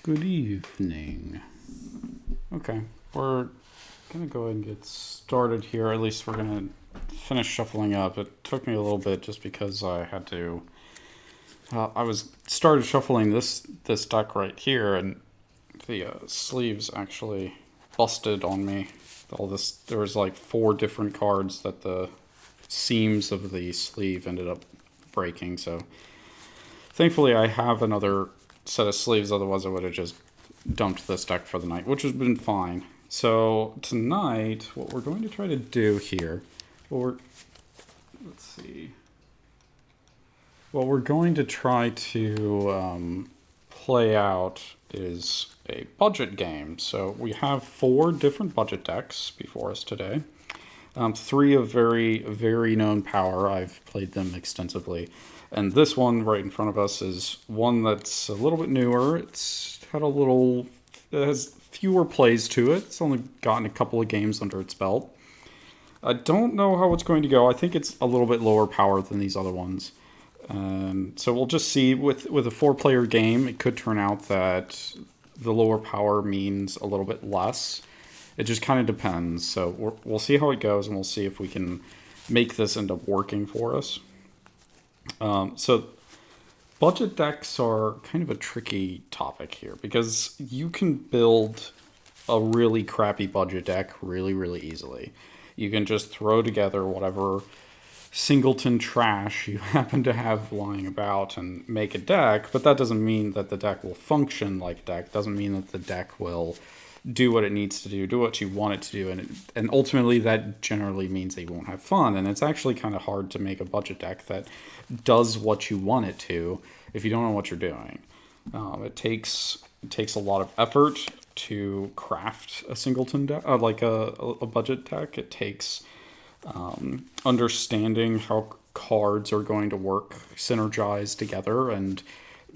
Good evening. Okay, we're gonna go ahead and get started here. At least we're gonna finish shuffling up. It took me a little bit just because I had to. I started shuffling this deck right here, and the sleeves actually busted on me. There was like 4 different cards that the seams of the sleeve ended up breaking. So thankfully, I have another set of sleeves. Otherwise, I would have just dumped this deck for the night, which has been fine. So tonight, what we're going to try to do here, let's see. What we're going to try to play out is a budget game. So we have 4 different budget decks before us today. 3 of very, very known power. I've played them extensively. And this one right in front of us is one that's a little bit newer. It has fewer plays to it. It's only gotten a couple of games under its belt. I don't know how it's going to go. I think it's a little bit lower power than these other ones. So we'll just see. With a 4-player game, it could turn out that the lower power means a little bit less. It just kind of depends. So we'll see how it goes, and we'll see if we can make this end up working for us. So budget decks are kind of a tricky topic here because you can build a really crappy budget deck really, really easily. You can just throw together whatever singleton trash you happen to have lying about and make a deck, but that doesn't mean that the deck will function like a deck. Doesn't mean that the deck will do what it needs to do what you want it to do, and ultimately that generally means that you won't have fun. And it's actually kind of hard to make a budget deck that does what you want it to if you don't know what you're doing. It takes a lot of effort to craft a singleton deck, like a budget deck. It takes understanding how cards are going to work, synergize together, and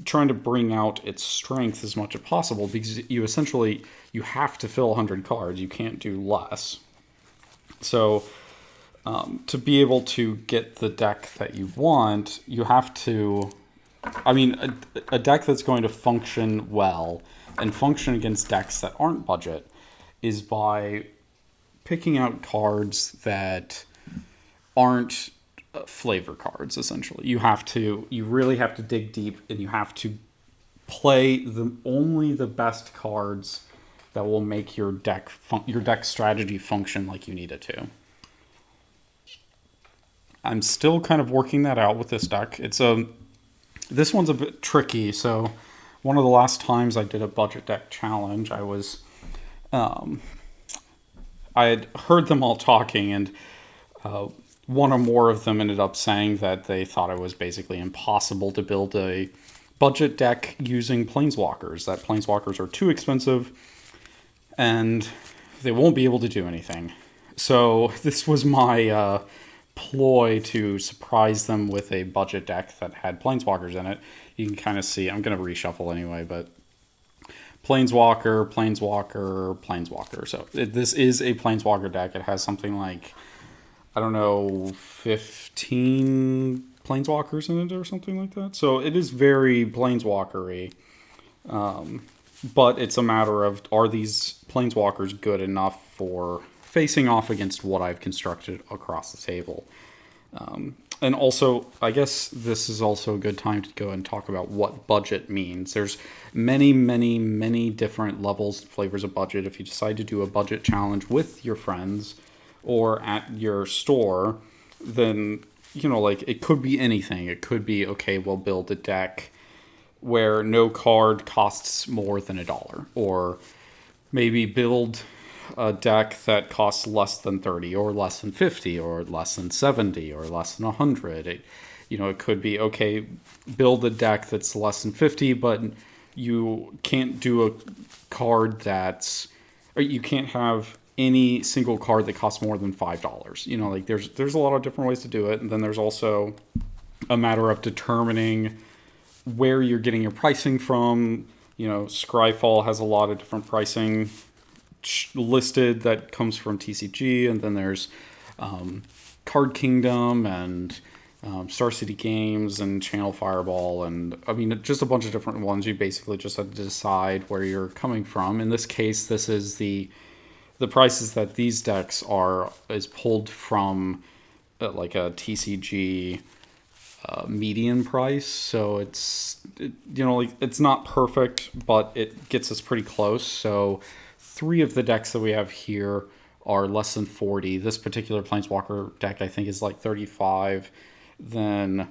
trying to bring out its strength as much as possible, because you have to fill 100 cards. You can't do less. So to be able to get the deck that you want, you have to... a deck that's going to function well and function against decks that aren't budget is by picking out cards that aren't flavor cards. Essentially, you really have to dig deep, and you have to play only the best cards that will make your deck strategy function like you need it to. I'm still kind of working that out with this deck. This one's a bit tricky. So one of the last times I did a budget deck challenge, I had heard them all talking, and one or more of them ended up saying that they thought it was basically impossible to build a budget deck using Planeswalkers, that Planeswalkers are too expensive and they won't be able to do anything. So this was my ploy to surprise them with a budget deck that had Planeswalkers in it. You can kind of see, I'm going to reshuffle anyway, but Planeswalker, Planeswalker, Planeswalker. So this is a Planeswalker deck. It has something like, 15 Planeswalkers in it or something like that. So it is very Planeswalker-y. But it's a matter of, are these Planeswalkers good enough for facing off against what I've constructed across the table? And also, I guess this is also a good time to go and talk about what budget means. There's many, many, many different levels and flavors of budget. If you decide to do a budget challenge with your friends or at your store, then, it could be anything. It could be, okay, we'll build a deck where no card costs more than $1, or maybe build a deck that costs less than 30 or less than 50 or less than 70 or less than 100. It could be, okay, build a deck that's less than 50, but you can't do a card or you can't have any single card that costs more than $5. There's a lot of different ways to do it. And then there's also a matter of determining where you're getting your pricing from. Scryfall has a lot of different pricing listed that comes from TCG, and then there's Card Kingdom and Star City Games and Channel Fireball, and I mean just a bunch of different ones. You basically just have to decide where you're coming from. In this case, this is the prices that these decks are is pulled from like a TCG median price. So like, it's not perfect, but it gets us pretty close. So 3 of the decks that we have here are less than 40. This particular Planeswalker deck, I think, is like 35. Then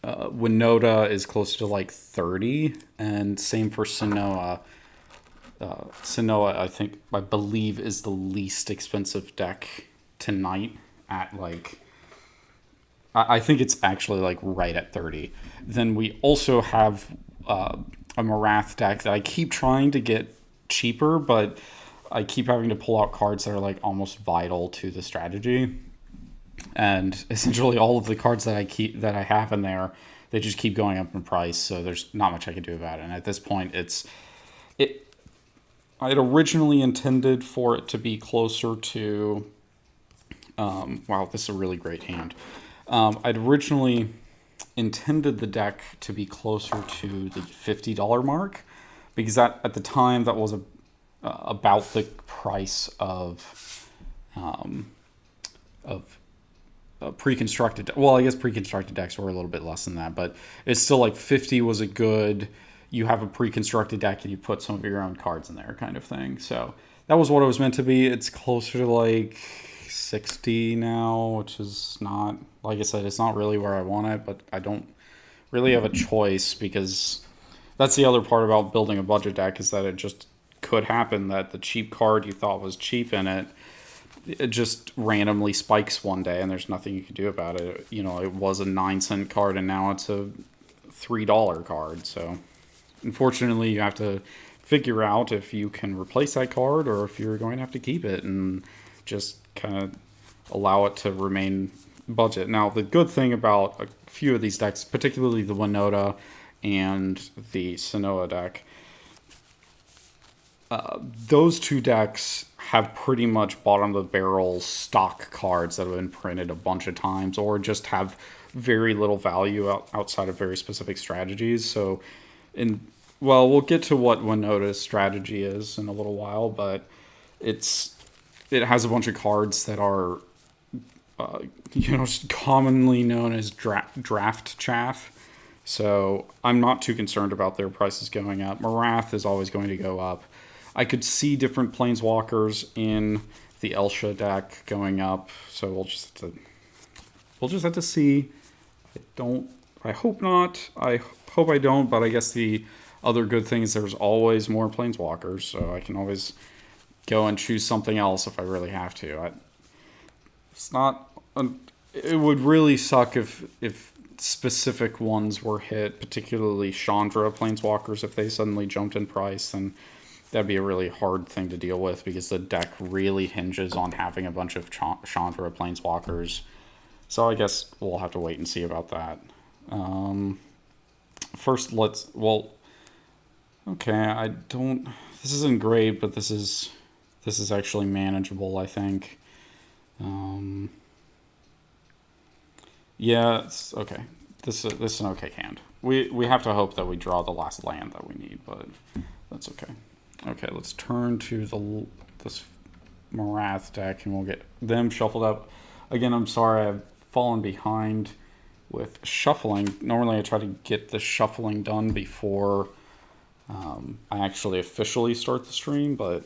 Winota is close to like 30, and same for Siona. Siona, I believe, is the least expensive deck tonight at like, I think it's actually like right at 30. Then we also have a Marath deck that I keep trying to get cheaper, but I keep having to pull out cards that are like almost vital to the strategy. And essentially all of the cards that I have in there, they just keep going up in price, so there's not much I can do about it. And at this point, I had originally intended for it to be closer to wow, this is a really great hand. I'd originally intended the deck to be closer to the $50 mark, because that at the time that was about the price of pre-constructed. Well, I guess pre-constructed decks were a little bit less than that, but it's still like 50 was a good. You have a pre-constructed deck and you put some of your own cards in there, kind of thing. So that was what it was meant to be. It's closer to like 60 now, which is not, like I said, it's not really where I want it, but I don't really have a choice, because that's the other part about building a budget deck, is that it just could happen that the cheap card you thought was cheap in it just randomly spikes one day and there's nothing you can do about it. It was a 9-cent card and now it's a $3 card. So unfortunately, you have to figure out if you can replace that card or if you're going to have to keep it and just kind of allow it to remain budget. Now, the good thing about a few of these decks, particularly the Winota and the Siona deck, those 2 decks have pretty much bottom of the barrel stock cards that have been printed a bunch of times, or just have very little value outside of very specific strategies. So, we'll get to what Winota's strategy is in a little while, but it has a bunch of cards that are commonly known as draft chaff. So I'm not too concerned about their prices going up. Marath is always going to go up. I could see different Planeswalkers in the Elsha deck going up, so we'll just have to see. I hope not. I hope I don't, but I guess the other good thing is there's always more Planeswalkers, so I can always go and choose something else if I really have to. It would really suck if specific ones were hit, particularly Chandra Planeswalkers. If they suddenly jumped in price, then that'd be a really hard thing to deal with, because the deck really hinges on having a bunch of Chandra Planeswalkers. So I guess we'll have to wait and see about that. First, okay, this isn't great, but this is actually manageable, I think. Yeah, it's okay. This is an okay hand. We have to hope that we draw the last land that we need, but that's okay. Okay, let's turn to this Marath deck, and we'll get them shuffled up. Again, I'm sorry, I've fallen behind with shuffling. Normally I try to get the shuffling done before I actually officially start the stream, but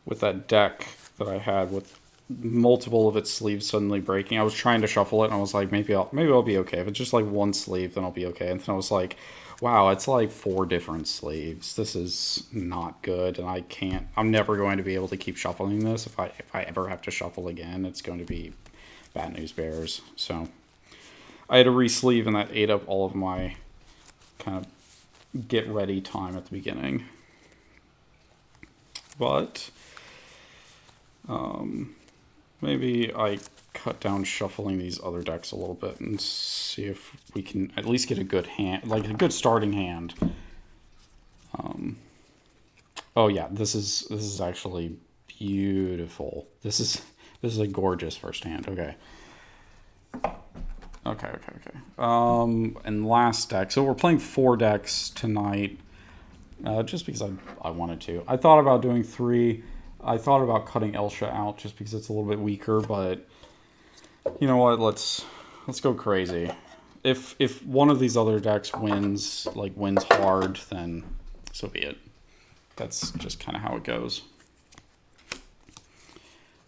with that deck that I had with multiple of its sleeves suddenly breaking, I was trying to shuffle it, and I was like, maybe I'll be okay. If it's just like one sleeve, then I'll be okay. And then I was like, wow, it's like 4 different sleeves. This is not good, and I'm never going to be able to keep shuffling this. If I ever have to shuffle again, it's going to be bad news bears. So I had to re-sleeve, and that ate up all of my kind of get ready time at the beginning. But maybe I cut down shuffling these other decks a little bit and see if we can at least get a good hand, like a good starting hand. Oh yeah, this is actually beautiful. This is a gorgeous first hand. Okay. Okay. And last deck. So we're playing 4 decks tonight, just because I wanted to. I thought about doing 3. I thought about cutting Elsha out just because it's a little bit weaker, but you know what? Let's go crazy. If one of these other decks wins hard, then so be it. That's just kind of how it goes.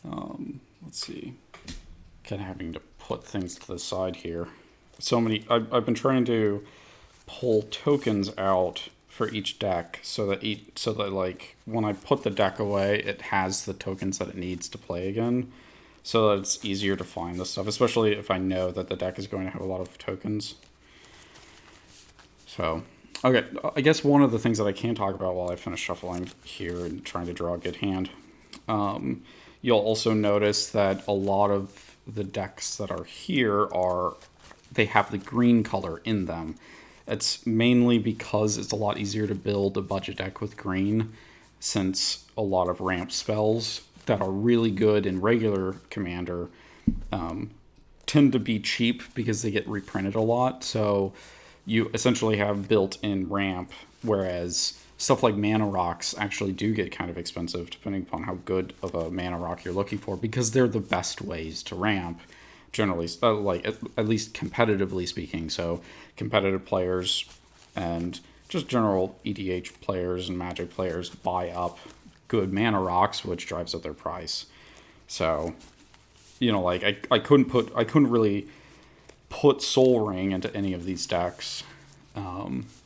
Let's see. Kind of having to put things to the side here. So many. I've been trying to pull tokens out for each deck so that like when I put the deck away, it has the tokens that it needs to play again, so that it's easier to find this stuff, especially if I know that the deck is going to have a lot of tokens. So, okay, I guess one of the things that I can talk about while I finish shuffling here and trying to draw a good hand, you'll also notice that a lot of the decks that are here they have the green color in them. It's mainly because it's a lot easier to build a budget deck with green, since a lot of ramp spells that are really good in regular Commander tend to be cheap because they get reprinted a lot. So you essentially have built-in ramp, whereas stuff like mana rocks actually do get kind of expensive depending upon how good of a mana rock you're looking for, because they're the best ways to ramp, generally, at least competitively speaking. So competitive players and just general EDH players and Magic players buy up good mana rocks, which drives up their price. So, you know, like I couldn't really put Soul Ring into any of these decks,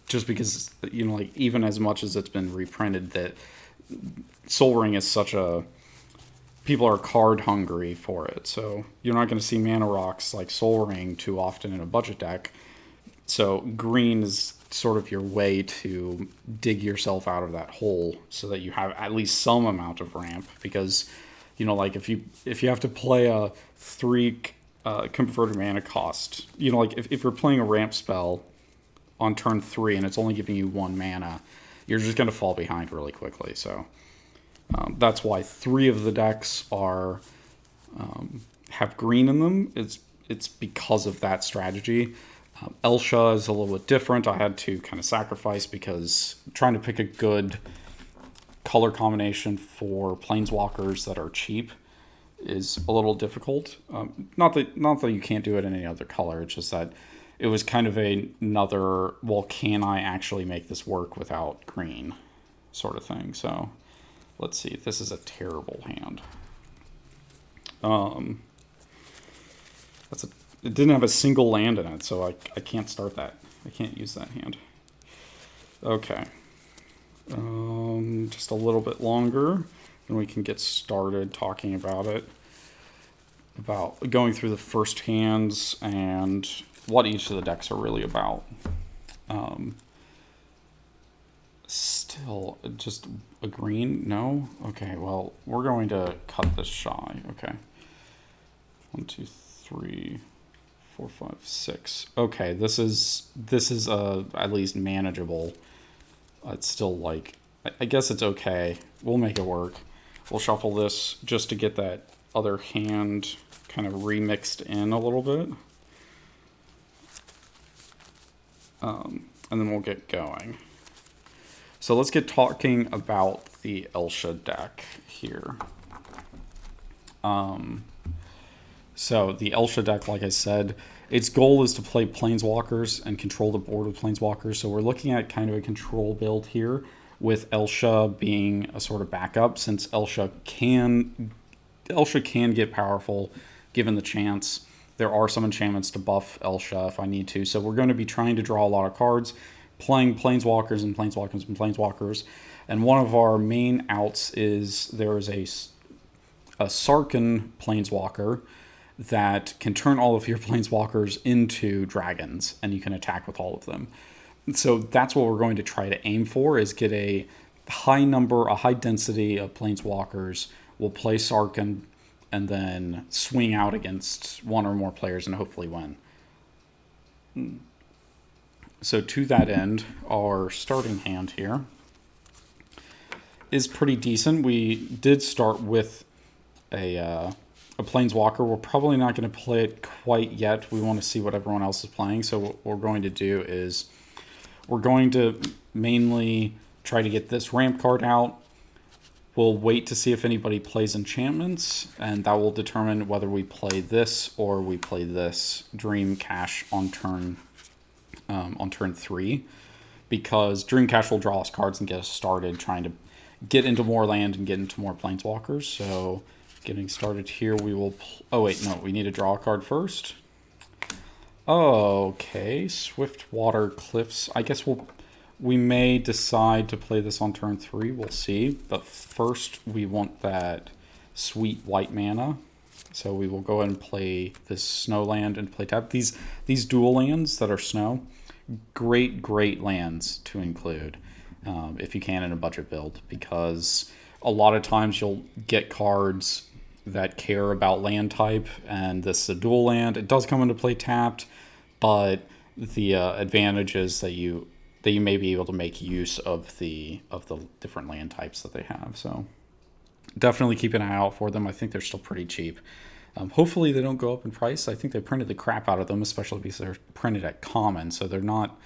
just because, you know, like even as much as it's been reprinted, that Soul Ring is such a, people are card hungry for it. So you're not going to see mana rocks like Soul Ring too often in a budget deck. So green is sort of your way to dig yourself out of that hole so that you have at least some amount of ramp, because, you know, like if you have to play a 3 converted mana cost, you know, like if you're playing a ramp spell on turn 3 and it's only giving you 1 mana, you're just going to fall behind really quickly. So that's why 3 of the decks are have green in them. It's because of that strategy. Elsha is a little bit different. I had to kind of sacrifice because trying to pick a good color combination for planeswalkers that are cheap is a little difficult. Not that you can't do it in any other color. It's just that it was kind of another, well, can I actually make this work without green sort of thing. So let's see. This is a terrible hand. It didn't have a single land in it, so I can't start that. I can't use that hand. Okay. Just a little bit longer, and we can get started talking about it. About going through the first hands and what each of the decks are really about. Still, just a green? No? Okay, well, we're going to cut this shy. Okay. 1, 2, 3, 4, 5, 6. Okay, this is at least manageable. It's still like, I guess it's okay. We'll make it work. We'll shuffle this just to get that other hand kind of remixed in a little bit. And then we'll get going. So let's get talking about the Elsha deck here. So the Elsha deck, like I said, its goal is to play Planeswalkers and control the board with Planeswalkers. So we're looking at kind of a control build here, with Elsha being a sort of backup, since Elsha can get powerful given the chance. There are some enchantments to buff Elsha if I need to. So we're going to be trying to draw a lot of cards, playing Planeswalkers and Planeswalkers and Planeswalkers. And one of our main outs is there is a Sarkhan Planeswalker that can turn all of your Planeswalkers into dragons, and you can attack with all of them. So that's what we're going to try to aim for, is get a high density of Planeswalkers. We'll play Sarkhan and then swing out against one or more players and hopefully win. So to that end, our starting hand here is pretty decent. We did start with a a Planeswalker. We're probably not going to play it quite yet. We want to see what everyone else is playing. So what we're going to do is we're going to mainly try to get this ramp card out. We'll wait to see if anybody plays enchantments, and that will determine whether we play this or we play this Dream Cache on turn 3, because Dream Cache will draw us cards and get us started trying to get into more land and get into more Planeswalkers. So getting started here, we will... oh wait, no, we need to draw a card first. Okay, Swiftwater Cliffs. I guess we may decide to play this on turn 3. We'll see. But first, we want that sweet white mana. So we will go ahead and play this snow land and play tap. These dual lands that are snow, great lands to include if you can in a budget build, because a lot of times you'll get cards that care about land type, and this is a dual land. It does come into play tapped, but the advantage is that you may be able to make use of the different land types that they have. So definitely keep an eye out for them. I think they're still pretty cheap. Hopefully they don't go up in price. I think they printed the crap out of them, especially because they're printed at common, so they're not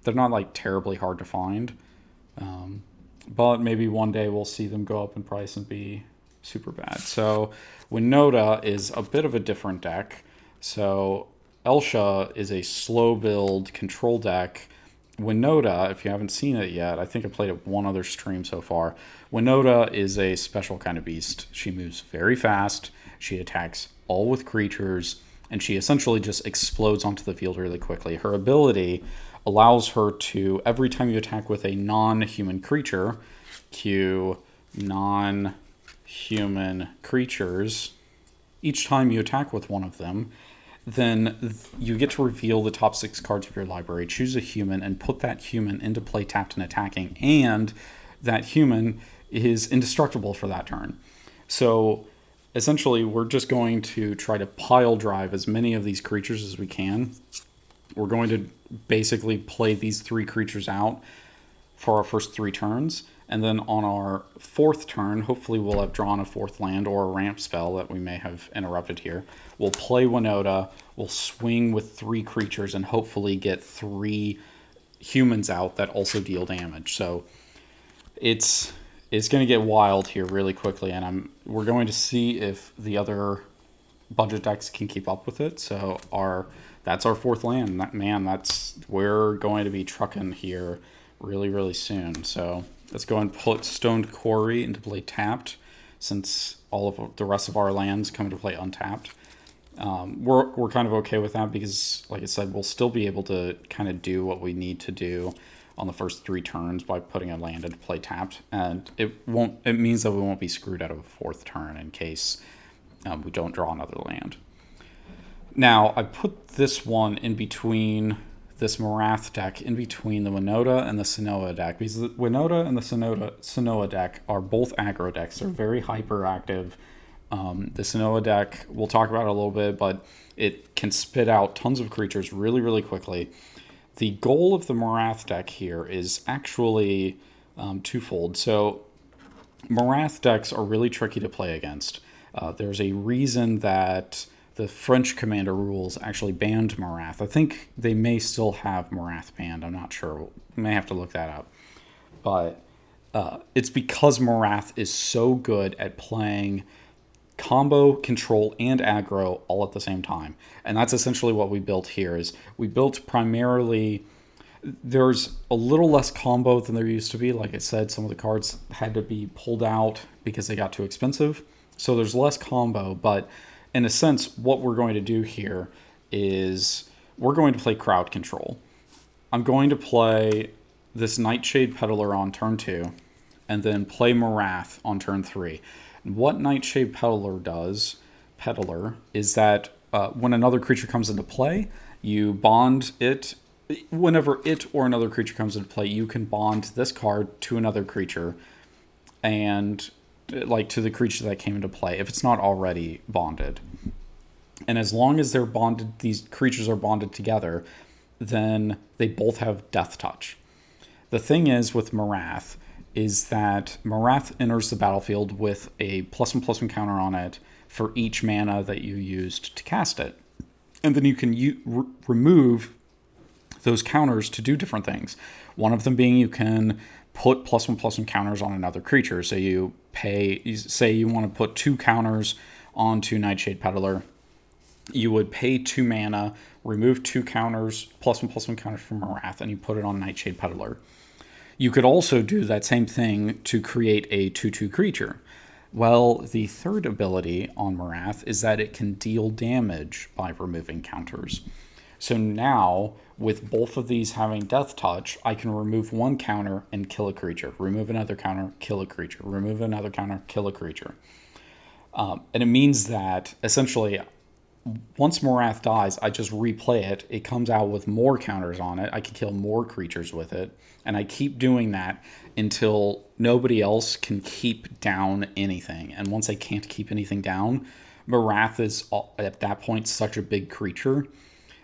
like terribly hard to find. But maybe one day we'll see them go up in price and be super bad. So Winota is a bit of a different deck. So Elsha is a slow build control deck. Winota, if you haven't seen it yet, I think I played it one other stream so far. Winota is a special kind of beast. She moves very fast. She attacks all with creatures, and she essentially just explodes onto the field really quickly. Her ability allows her to, every time you attack with a non-human creature, cue non-human creatures, each time you attack with one of them, then you get to reveal the top 6 cards of your library, choose a human, and put that human into play tapped and attacking, and that human is indestructible for that turn. So essentially, we're just going to try to pile drive as many of these creatures as we can. We're going to basically play these 3 creatures out for our first 3 turns, and then on our 4th turn, hopefully we'll have drawn a 4th land or a ramp spell that we may have interrupted here. We'll play Winota, we'll swing with 3 creatures, and hopefully get 3 humans out that also deal damage. So it's going to get wild here really quickly, and we're going to see if the other budget decks can keep up with it. So that's our 4th land. We're going to be trucking here really soon. So let's go and put Stoned Quarry into play tapped, since all of the rest of our lands come into play untapped. We're kind of okay with that because, like I said, we'll still be able to kind of do what we need to do on the first 3 turns by putting a land into play tapped, and it means that we won't be screwed out of a 4th turn in case we don't draw another land. Now, I put this one in between this Marath deck, in between the Winota and the Siona deck, because the Winota and the Siona deck are both aggro decks. They're very hyperactive. The Siona deck, we'll talk about it a little bit, but it can spit out tons of creatures really quickly. The goal of the Marath deck here is actually twofold. So Marath decks are really tricky to play against. There's a reason that the French Commander rules actually banned Marath. I think they may still have Marath banned. I'm not sure. We may have to look that up. But it's because Marath is so good at playing combo, control, and aggro all at the same time. And that's essentially what we built here. Is we built primarily... There's a little less combo than there used to be. Like I said, some of the cards had to be pulled out because they got too expensive. So there's less combo, but in a sense, what we're going to do here is we're going to play crowd control. I'm going to play this Nightshade Peddler on turn 2, and then play Marath on turn 3. What Nightshade Peddler is that when another creature comes into play, you bond it. Whenever it or another creature comes into play, you can bond this card to another creature, and like to the creature that came into play, if it's not already bonded. And as long as they're bonded, these creatures are bonded together, then they both have Death Touch. The thing is with Marath is that Marath enters the battlefield with a +1/+1 counter on it for each mana that you used to cast it. And then you can remove those counters to do different things. One of them being you can put +1/+1 counters on another creature. So you say you want to put 2 counters onto Nightshade Peddler. You would pay 2 mana, remove 2 counters, +1/+1 counters from Marath, and you put it on Nightshade Peddler. You could also do that same thing to create a 2/2 creature. Well, the third ability on Marath is that it can deal damage by removing counters. So now, with both of these having Death Touch, I can remove 1 counter and kill a creature. Remove another counter, kill a creature. Remove another counter, kill a creature. And it means that, essentially, once Marath dies, I just replay it. It comes out with more counters on it. I can kill more creatures with it. And I keep doing that until nobody else can keep down anything. And once I can't keep anything down, Marath is, at that point, such a big creature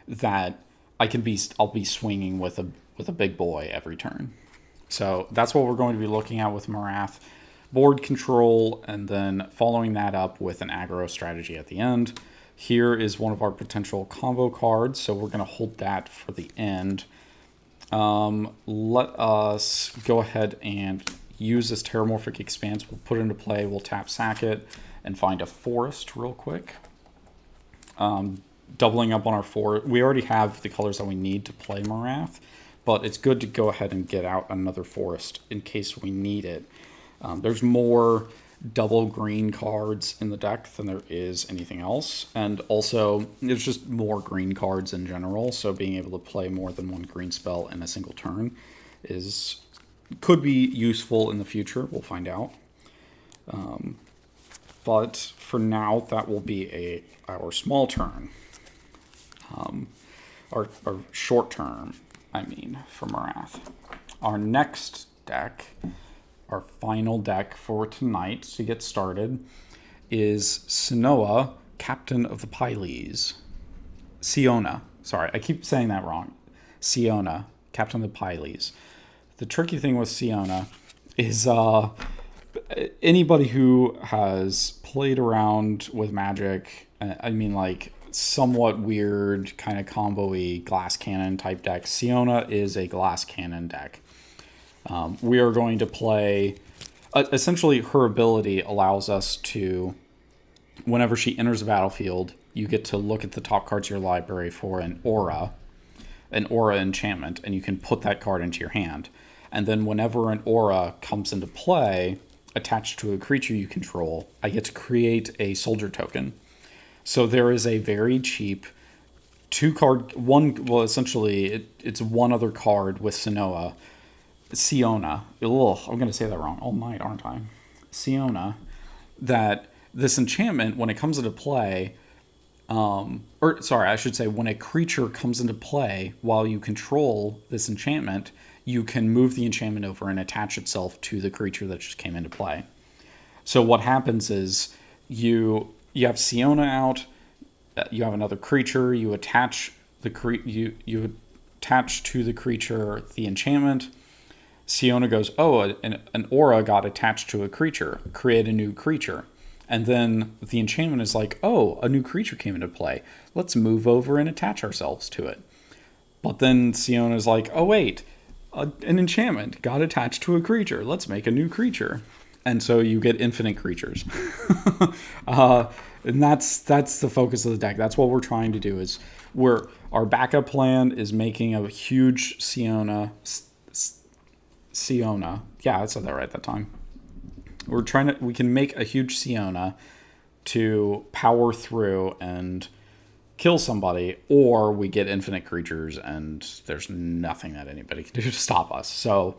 that I'll be swinging with a big boy every turn. So that's what we're going to be looking at with Marath. Board control, and then following that up with an aggro strategy at the end. Here is one of our potential combo cards, so we're going to hold that for the end. Let us go ahead and use this Terramorphic Expanse. We'll put it into play, we'll tap sack it, and find a forest real quick. Doubling up on our forest. We already have the colors that we need to play Marath, but it's good to go ahead and get out another forest in case we need it. There's more double green cards in the deck than there is anything else, and also there's just more green cards in general, so being able to play more than 1 green spell in a single turn could be useful in the future. We'll find out. But for now, that will be our small turn. Our short term, for Marath. Our next deck, our final deck for tonight to get started, is Siona, Captain of the Pyles. Siona. Sorry, I keep saying that wrong. Siona, Captain of the Pyles. The tricky thing with Siona is anybody who has played around with Magic, somewhat weird kind of combo-y glass cannon type deck. Siona is a glass cannon deck. We are going to play... essentially, her ability allows us to... Whenever she enters the battlefield, you get to look at the top cards of your library for an aura enchantment, and you can put that card into your hand. And then whenever an aura comes into play, attached to a creature you control, I get to create a soldier token. So there is a very cheap 2-card... it's one other card with Siona. I'm going to say that wrong all night, aren't I? Siona. That this enchantment, when it comes into play... when a creature comes into play while you control this enchantment, you can move the enchantment over and attach itself to the creature that just came into play. So what happens is you have Siona out, you have another creature, you attach you attach to the creature the enchantment. Siona goes, an aura got attached to a creature, create a new creature. And then the enchantment is like, a new creature came into play. Let's move over and attach ourselves to it. But then Siona is like, an enchantment got attached to a creature. Let's make a new creature. And so you get infinite creatures. And that's the focus of the deck. That's what we're trying to do. Our backup plan is making a huge Siona. Yeah, I said that right that time. We can make a huge Siona to power through and kill somebody, or we get infinite creatures and there's nothing that anybody can do to stop us. So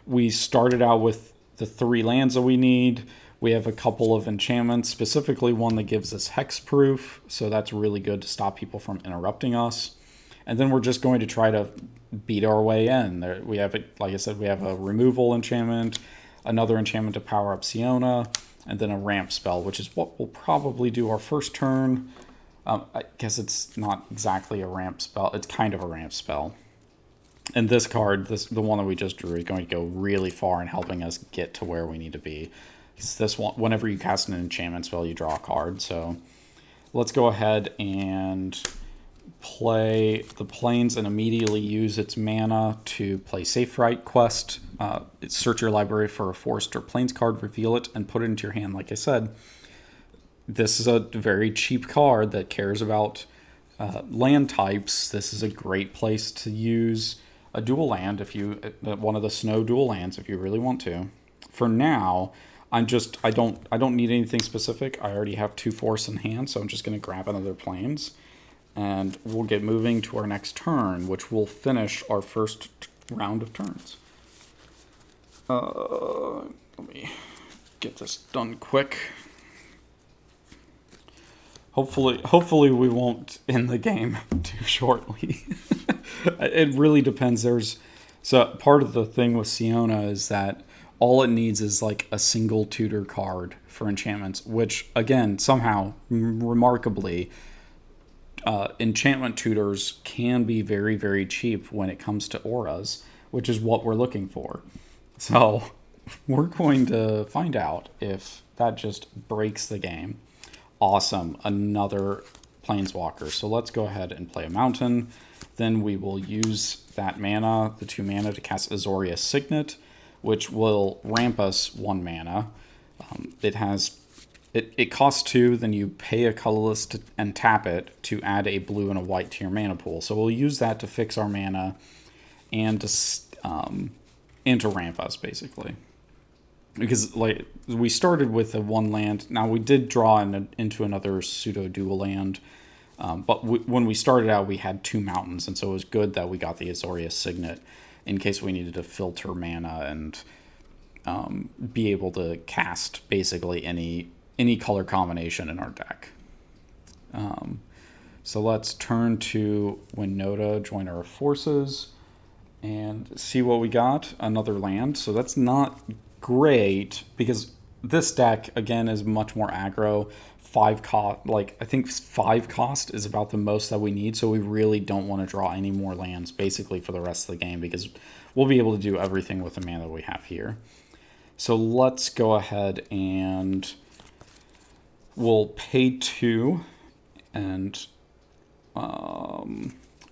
we started out with the 3 lands that we need. We have a couple of enchantments, specifically one that gives us hexproof, so that's really good to stop people from interrupting us. And then we're just going to try to beat our way in. We have, like I said, we have a removal enchantment, another enchantment to power up Siona, and then a ramp spell, which is what we'll probably do our first turn. I guess it's not exactly a ramp spell. It's kind of a ramp spell. And this card, the one that we just drew, is going to go really far in helping us get to where we need to be. Because this one, whenever you cast an enchantment spell, you draw a card. So let's go ahead and play the Plains and immediately use its mana to play Safe Right quest. Search your library for a forest or Plains card, reveal it, and put it into your hand. Like I said, this is a very cheap card that cares about land types. This is a great place to use a dual land, if you one of the snow dual lands, if you really want to. For now, I don't need anything specific. I already have 2 force in hand, so I'm just going to grab another Plains, and we'll get moving to our next turn, which will finish our first round of turns. Let me get this done quick. Hopefully we won't end the game too shortly. It really depends. So part of the thing with Siona is that all it needs is like a single tutor card for enchantments, which again, somehow, remarkably, enchantment tutors can be very, very cheap when it comes to auras, which is what we're looking for. So we're going to find out if that just breaks the game. Awesome, another Planeswalker. So let's go ahead and play a mountain. Then we will use that mana, the 2 mana, to cast Azorius Signet, which will ramp us 1 mana. It costs 2, then you pay a colorless and tap it to add a blue and a white to your mana pool. So we'll use that to fix our mana and to ramp us, basically. Because like we started with a 1 land. Now we did draw into another pseudo dual land, but when we started out, we had 2 mountains, and so it was good that we got the Azorius Signet in case we needed to filter mana and be able to cast basically any color combination in our deck. So let's turn to Winota, join our forces, and see what we got. Another land. So that's not great because this deck again is much more aggro. 5 cost, like I think 5 cost is about the most that we need, so we really don't want to draw any more lands basically for the rest of the game because we'll be able to do everything with the mana we have here. So let's go ahead and we'll pay 2 and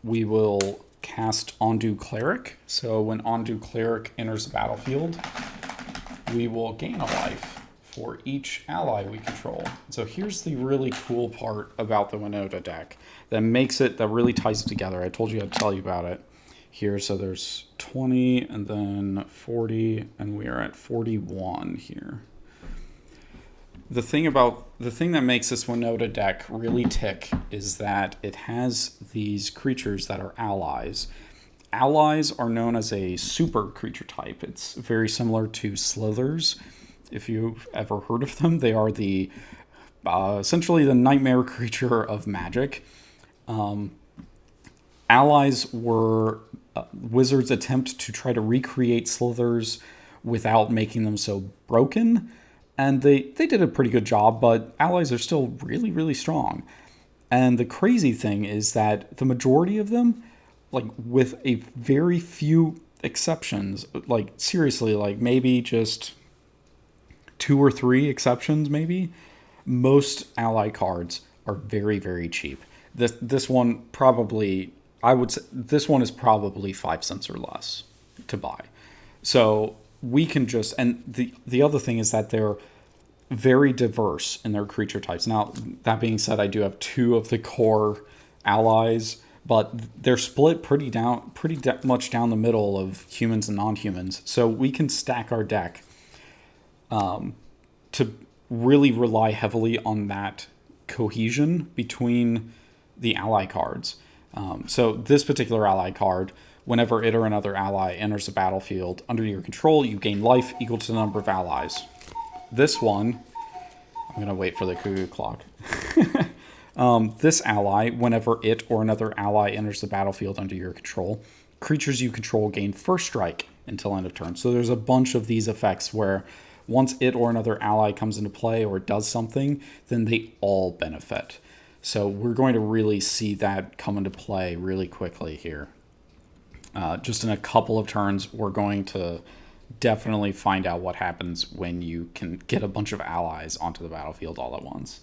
we will cast Undo Cleric. So when Undo Cleric enters the battlefield, we will gain a life for each ally we control. So here's the really cool part about the Winota deck that really ties it together. I told you I'd tell you about it here. So there's 20 and then 40, and we are at 41 here. The thing that makes this Winota deck really tick is that it has these creatures that are allies. Allies are known as a super creature type. It's very similar to Slithers, if you've ever heard of them. They are the essentially the nightmare creature of Magic. Allies were Wizards' attempt to try to recreate Slithers without making them so broken, and they did a pretty good job, but allies are still really, really strong. And the crazy thing is that the majority of them, like with a very few exceptions, like seriously, like maybe just 2 or 3 exceptions, maybe, most ally cards are very, very cheap. This one probably, I would say, this one is probably 5 cents or less to buy. So we can just, and the other thing is that they're very diverse in their creature types. Now, that being said, I do have 2 of the core allies, but they're split pretty much down the middle of humans and non-humans. So we can stack our deck to really rely heavily on that cohesion between the ally cards. So this particular ally card, whenever it or another ally enters the battlefield under your control, you gain life equal to the number of allies. This one, I'm going to wait for the cuckoo clock. This ally, whenever it or another ally enters the battlefield under your control, creatures you control gain first strike until end of turn. So there's a bunch of these effects where once it or another ally comes into play or does something, then they all benefit. So we're going to really see that come into play really quickly here. Just in a couple of turns, we're going to definitely find out what happens when you can get a bunch of allies onto the battlefield all at once.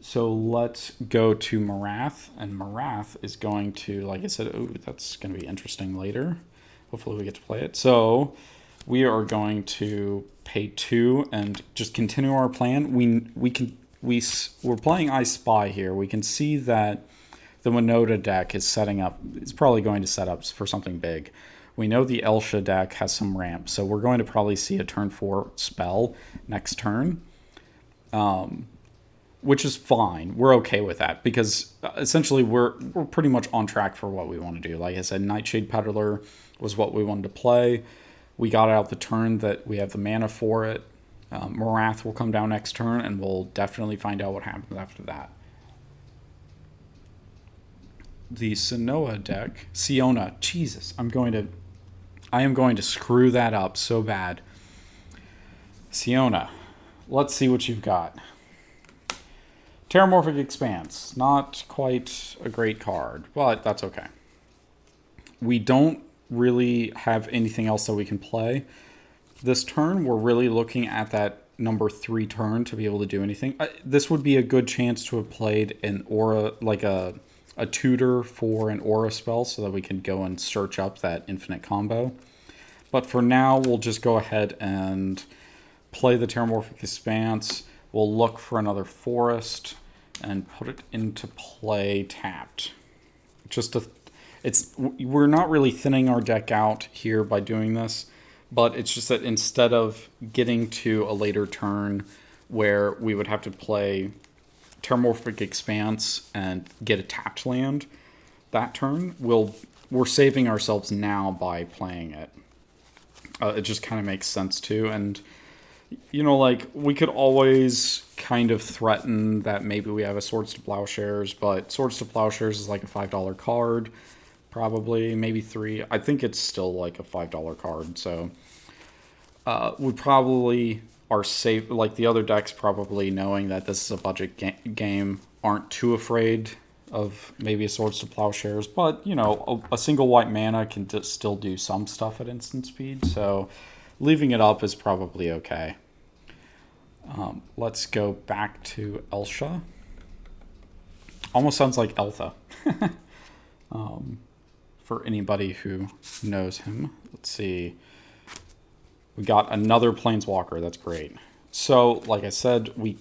So let's go to Marath, and Marath is going to, like I said, ooh, that's going to be interesting later. Hopefully we get to play it. So we are going to pay 2 and just continue our plan. We're playing I Spy here. We can see that the Winota deck is setting up. It's probably going to set up for something big. We know the Elsha deck has some ramp, so we're going to probably see a turn 4 spell next turn, which is fine. We're okay with that because essentially we're pretty much on track for what we want to do. Like I said, Nightshade Peddler was what we wanted to play. We got out the turn that we have the mana for it. Marath will come down next turn, and we'll definitely find out what happens after that. The Siona, Jesus, I am going to screw that up so bad. Siona, let's see what you've got. Terramorphic Expanse, not quite a great card, but that's okay. We don't really have anything else that we can play. This turn, we're really looking at that number 3 turn to be able to do anything. This would be a good chance to have played an aura, like a tutor for an aura spell so that we can go and search up that infinite combo. But for now, we'll just go ahead and play the Terramorphic Expanse. We'll look for another forest and put it into play tapped. We're not really thinning our deck out here by doing this, but it's just that instead of getting to a later turn where we would have to play Terramorphic Expanse and get a tapped land that turn, we're saving ourselves now by playing it. It just kind of makes sense too. And, you know, like, we could always kind of threaten that maybe we have a Swords to Plowshares, but Swords to Plowshares is like a $5 card, probably, maybe 3. I think it's still like a $5 card, so we probably are safe. Like, the other decks, probably knowing that this is a budget game, aren't too afraid of maybe a Swords to Plowshares, but, you know, a single white mana can still do some stuff at instant speed, so leaving it up is probably okay. Let's go back to Elsha. Almost sounds like Eltha. For anybody who knows him. Let's see. We got another Planeswalker. That's great. So, like I said, we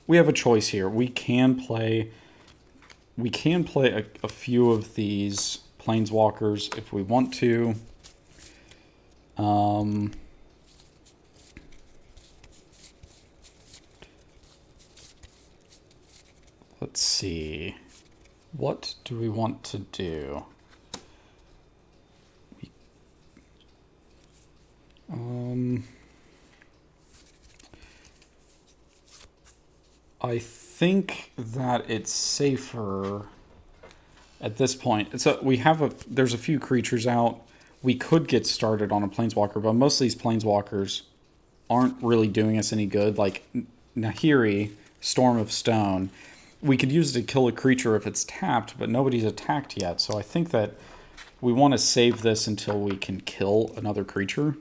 have a choice here. We can play a few of these Planeswalkers if we want to. Let's see. What do we want to do? I think that it's safer at this point. So there's a few creatures out. We could get started on a Planeswalker, but most of these Planeswalkers aren't really doing us any good. Like Nahiri, Storm of Stone, we could use it to kill a creature if it's tapped, but nobody's attacked yet. So I think that we want to save this until we can kill another creature.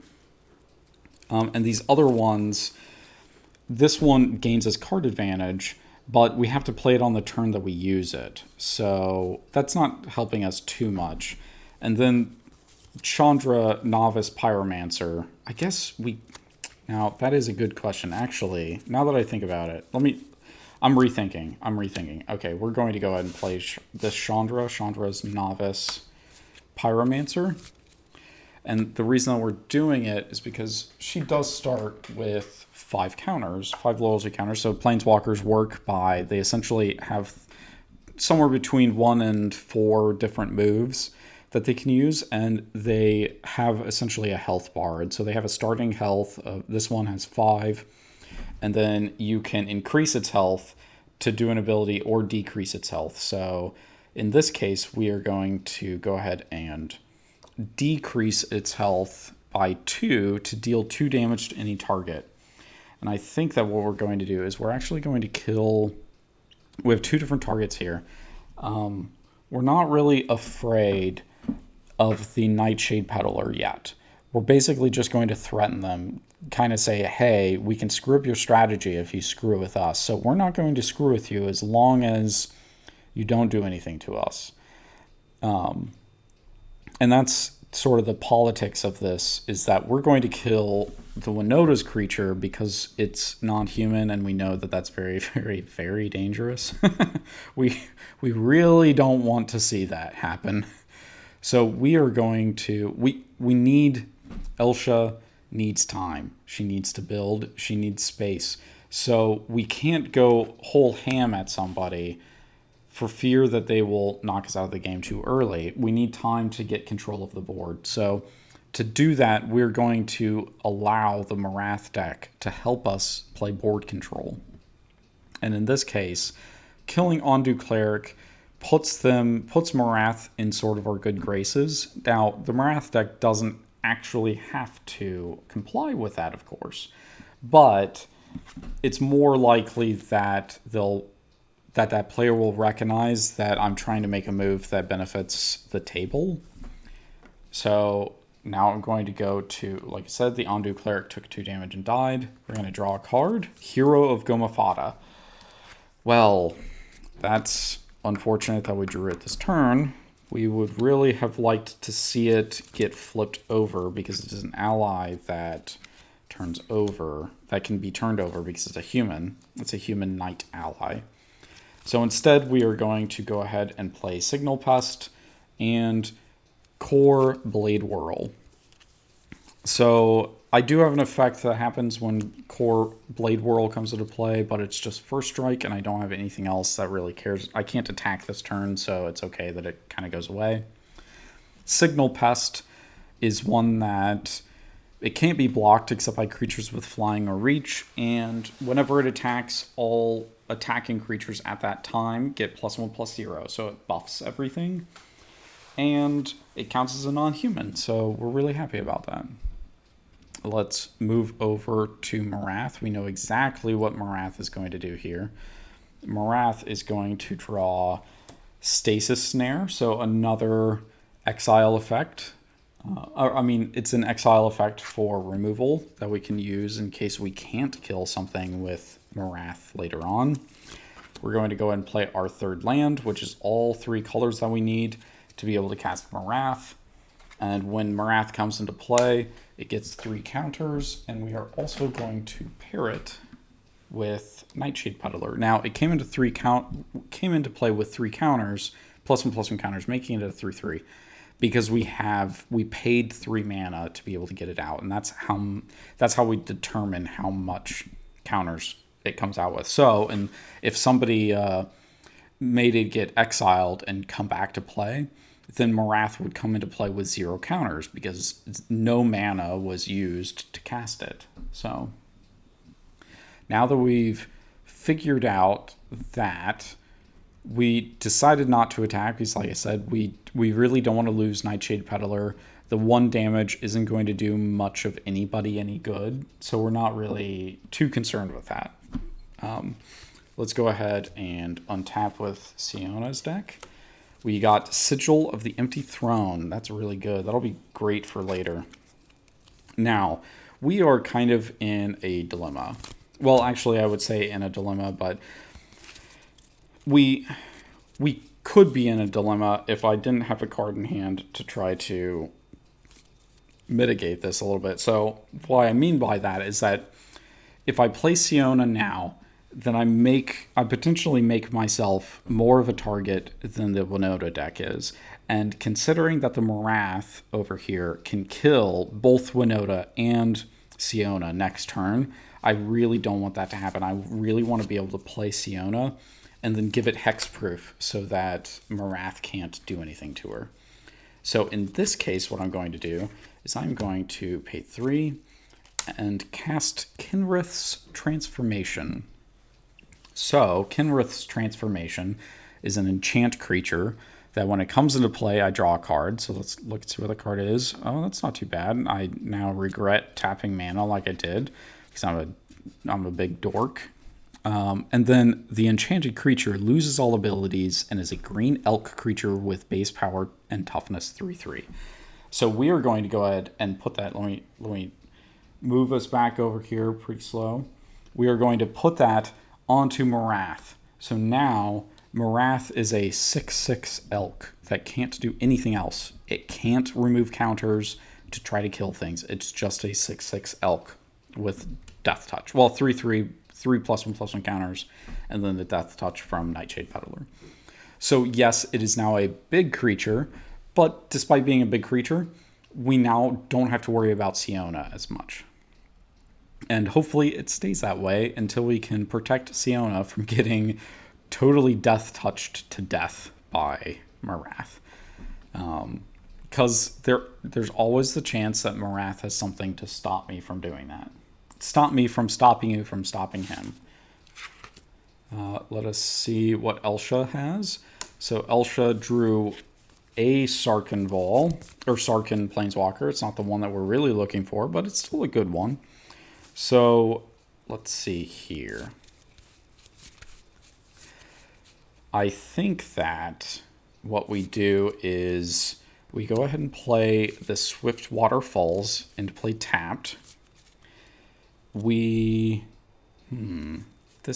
And these other ones, this one gains us card advantage, but we have to play it on the turn that we use it. So that's not helping us too much. And then Chandra Novice Pyromancer. I guess now that is a good question. Actually, now that I think about it, I'm rethinking. Okay, we're going to go ahead and play this Chandra's Novice Pyromancer. And the reason that we're doing it is because she does start with 5 counters, 5 loyalty counters. So Planeswalkers work they essentially have somewhere between 1 and 4 different moves that they can use, and they have essentially a health bar. And so they have a starting health. This one has 5, and then you can increase its health to do an ability or decrease its health. So in this case, we are going to go ahead and decrease its health by 2 to deal 2 damage to any target. And I think that what we're going to do is we're actually going to kill... We have 2 different targets here. We're not really afraid of the Nightshade Peddler yet. we're basically just going to threaten them, kind of say, hey, we can screw up your strategy if you screw with us. So we're not going to screw with you as long as you don't do anything to us. And that's sort of the politics of this, is that we're going to kill the Winota's creature because it's non-human, and we know that that's very, very, very dangerous. we really don't want to see that happen. So we are going to, we need, Elsha needs time. She needs to build. She needs space. So we can't go whole ham at somebody for fear that they will knock us out of the game too early. We need time to get control of the board. So to do that, we're going to allow the Marath deck to help us play board control. And in this case, killing Ondu Cleric puts Marath in sort of our good graces. Now, the Marath deck doesn't actually have to comply with that, of course, but it's more likely that that player will recognize that I'm trying to make a move that benefits the table. So now I'm going to go to, like I said, the Ondu Cleric took 2 damage and died. We're going to draw a card. Hero of Gomafada. Well, that's unfortunate that we drew it this turn. We would really have liked to see it get flipped over, because it is an ally that turns over, that can be turned over because it's a human. It's a human knight ally. So instead, we are going to go ahead and play Signal Pest and Core Blade Whirl. So I do have an effect that happens when Core Blade Whirl comes into play, but it's just first strike, and I don't have anything else that really cares. I can't attack this turn, so it's okay that it kind of goes away. Signal Pest is one that it can't be blocked except by creatures with flying or reach, and whenever it attacks, all attacking creatures at that time get +1/+0, so it buffs everything, and it counts as a non-human, so we're really happy about that. Let's move over to Marath. We know exactly what Marath is going to do here. Marath is going to draw Stasis Snare, so another exile effect. It's an exile effect for removal that we can use in case we can't kill something with Marath later on. We're going to go ahead and play our 3rd land, which is all 3 colors that we need to be able to cast Marath. And when Marath comes into play, it gets 3 counters, and we are also going to pair it with Nightshade Peddler. Now, it came into play with 3 counters, +1/+1 counters, making it a 3/3. Because we paid 3 mana to be able to get it out, and that's how we determine how much counters it comes out with. So, and if somebody made it get exiled and come back to play, then Marath would come into play with 0 counters because no mana was used to cast it. So now that we've figured out that, we decided not to attack because, like I said, we really don't want to lose Nightshade Peddler. The 1 damage isn't going to do much of anybody any good, so we're not really too concerned with that. Let's go ahead and untap with Siona's deck. We got Sigil of the Empty Throne. That's really good. That'll be great for later. Now, we are kind of in a dilemma. Well, actually, I would say in a dilemma, but we could be in a dilemma if I didn't have a card in hand to try to mitigate this a little bit. So what I mean by that is that if I play Siona now, then I potentially make myself more of a target than the Winota deck is. And considering that the Marath over here can kill both Winota and Siona next turn, I really don't want that to happen. I really want to be able to play Siona and then give it hexproof so that Marath can't do anything to her. So in this case, what I'm going to do is I'm going to pay 3 and cast Kenrith's Transformation. So Kenrith's Transformation is an enchant creature that when it comes into play, I draw a card. So let's look and see what the card is. Oh, that's not too bad. I now regret tapping mana like I did because I'm a big dork. And then the enchanted creature loses all abilities and is a green elk creature with base power and toughness 3/3. So we are going to go ahead and put that, let me move us back over here pretty slow. We are going to put that onto Marath. So now Marath is a 6/6 elk that can't do anything else. It can't remove counters to try to kill things. It's just a 6/6 elk with Death Touch. Well, 3/3, 3+1/+1 counters, and then the Death Touch from Nightshade Peddler. So yes, it is now a big creature, but despite being a big creature, we now don't have to worry about Siona as much. And hopefully it stays that way until we can protect Siona from getting totally death touched to death by Marath. Because there's always the chance that Marath has something to stop me from doing that. Stop me from stopping you from stopping him. Let us see what Elsha has. So Elsha drew a Sarkhan Vol, or Sarkhan Planeswalker. It's not the one that we're really looking for, but it's still a good one. So let's see here. I think that what we do is we go ahead and play the Swift Waterfalls and play tapped. This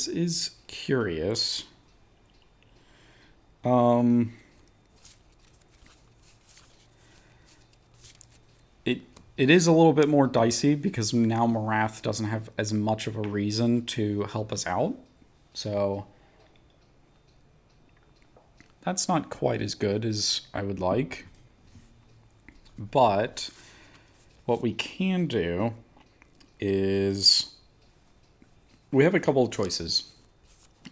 is curious. It is a little bit more dicey because now Marath doesn't have as much of a reason to help us out. So that's not quite as good as I would like. But what we can do is we have a couple of choices.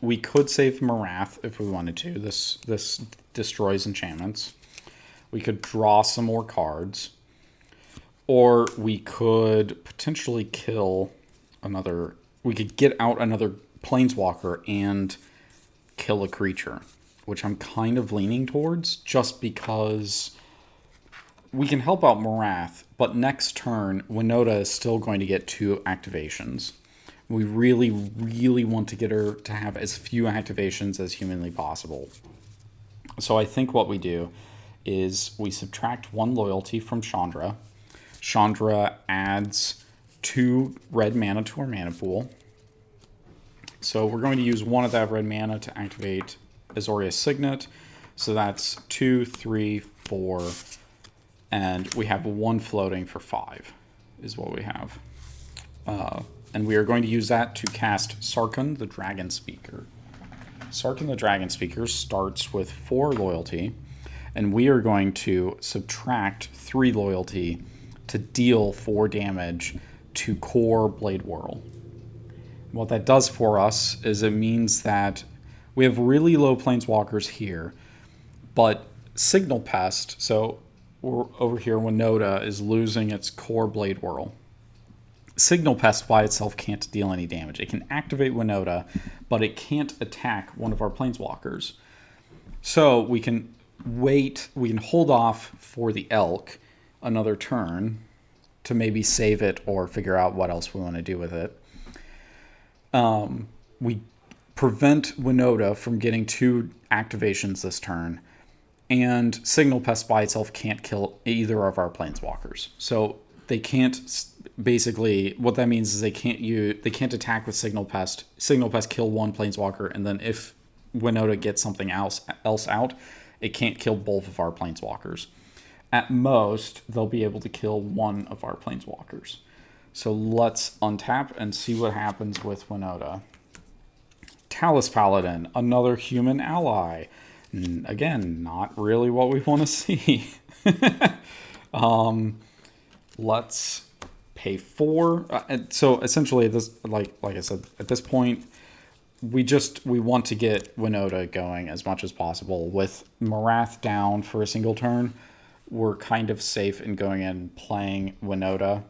We could save Marath if we wanted to. This destroys enchantments. We could draw some more cards. Or we could potentially kill another... We could get out another Planeswalker and kill a creature, which I'm kind of leaning towards just because we can help out Marath, but next turn, Winota is still going to get 2 activations. We really, really want to get her to have as few activations as humanly possible. So I think what we do is we subtract 1 loyalty from Chandra. Chandra adds 2 red mana to our mana pool. So we're going to use 1 of that red mana to activate Azorius Signet. So that's 2, 3, 4, and we have 1 floating for 5 is what we have. And we are going to use that to cast Sarkhan the Dragon Speaker. Sarkhan the Dragon Speaker starts with 4 loyalty, and we are going to subtract 3 loyalty to deal 4 damage to core Blade Whirl. What that does for us is it means that we have really low Planeswalkers here, but Signal Pest, so we're over here Winota is losing its core Blade Whirl. Signal Pest by itself can't deal any damage. It can activate Winota, but it can't attack one of our Planeswalkers. So we can wait, we can hold off for the Elk another turn to maybe save it or figure out what else we want to do with it. We prevent Winota from getting 2 activations this turn, and Signal Pest by itself can't kill either of our Planeswalkers. So they can't, basically, what that means is they can't attack with Signal Pest. Signal Pest kill 1 Planeswalker, and then if Winota gets something else out, it can't kill both of our Planeswalkers. At most, they'll be able to kill 1 of our Planeswalkers. So let's untap and see what happens with Winota. Talus Paladin, another human ally. Again, not really what we want to see. Let's pay 4. So essentially, this, like I said, at this point, we want to get Winota going as much as possible. With Marath down for a single turn, we're kind of safe in going and playing Winota.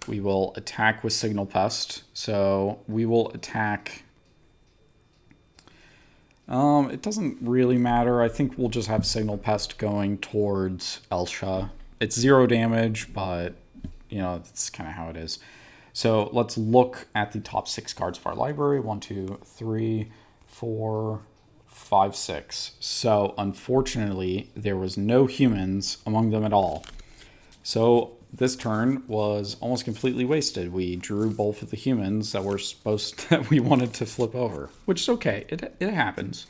We will attack with Signal Pest. So we will attack... it doesn't really matter. I think we'll just have Signal Pest going towards Elsha. It's 0 damage, but, you know, that's kind of how it is. So let's look at the top 6 cards of our library. 1, 2, 3, 4, 5, 6. So unfortunately, there was no humans among them at all. So this turn was almost completely wasted. We drew both of the humans that that we wanted to flip over, which is okay. It happens.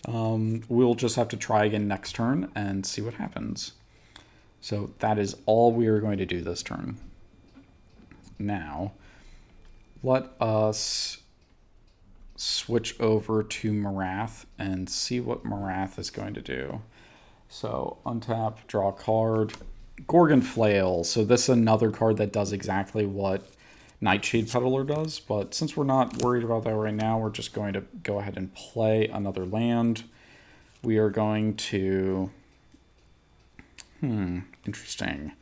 We'll just have to try again next turn and see what happens. So that is all we are going to do this turn. Now, let us switch over to Marath and see what Marath is going to do. So untap, draw a card. Gorgon Flail. So this is another card that does exactly what Nightshade Peddler does, but since we're not worried about that right now, we're just going to go ahead and play another land. We are going to... interesting.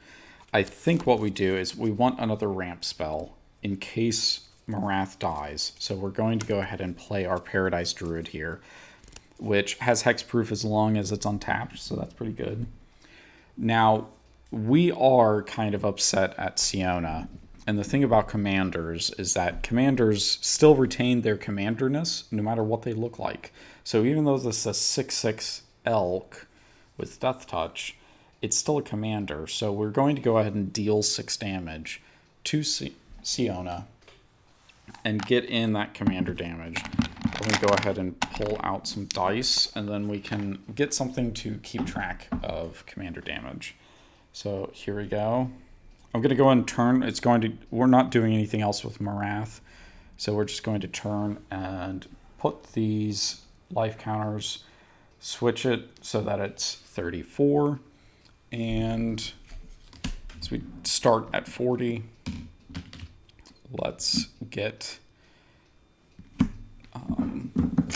I think what we do is we want another ramp spell in case Marath dies. So we're going to go ahead and play our Paradise Druid here, which has hexproof as long as it's untapped, so that's pretty good. Now, we are kind of upset at Siona, and the thing about commanders is that commanders still retain their commanderness no matter what they look like. So even though this is a 6/6 elk with Death Touch, it's still a commander. So we're going to go ahead and deal 6 damage to Siona and get in that commander damage. We're going to go ahead and pull out some dice, and then we can get something to keep track of commander damage. So here we go. I'm going to go and turn. We're not doing anything else with Marath, so we're just going to turn and put these life counters, switch it so that it's 34, and as we start at 40, let's get...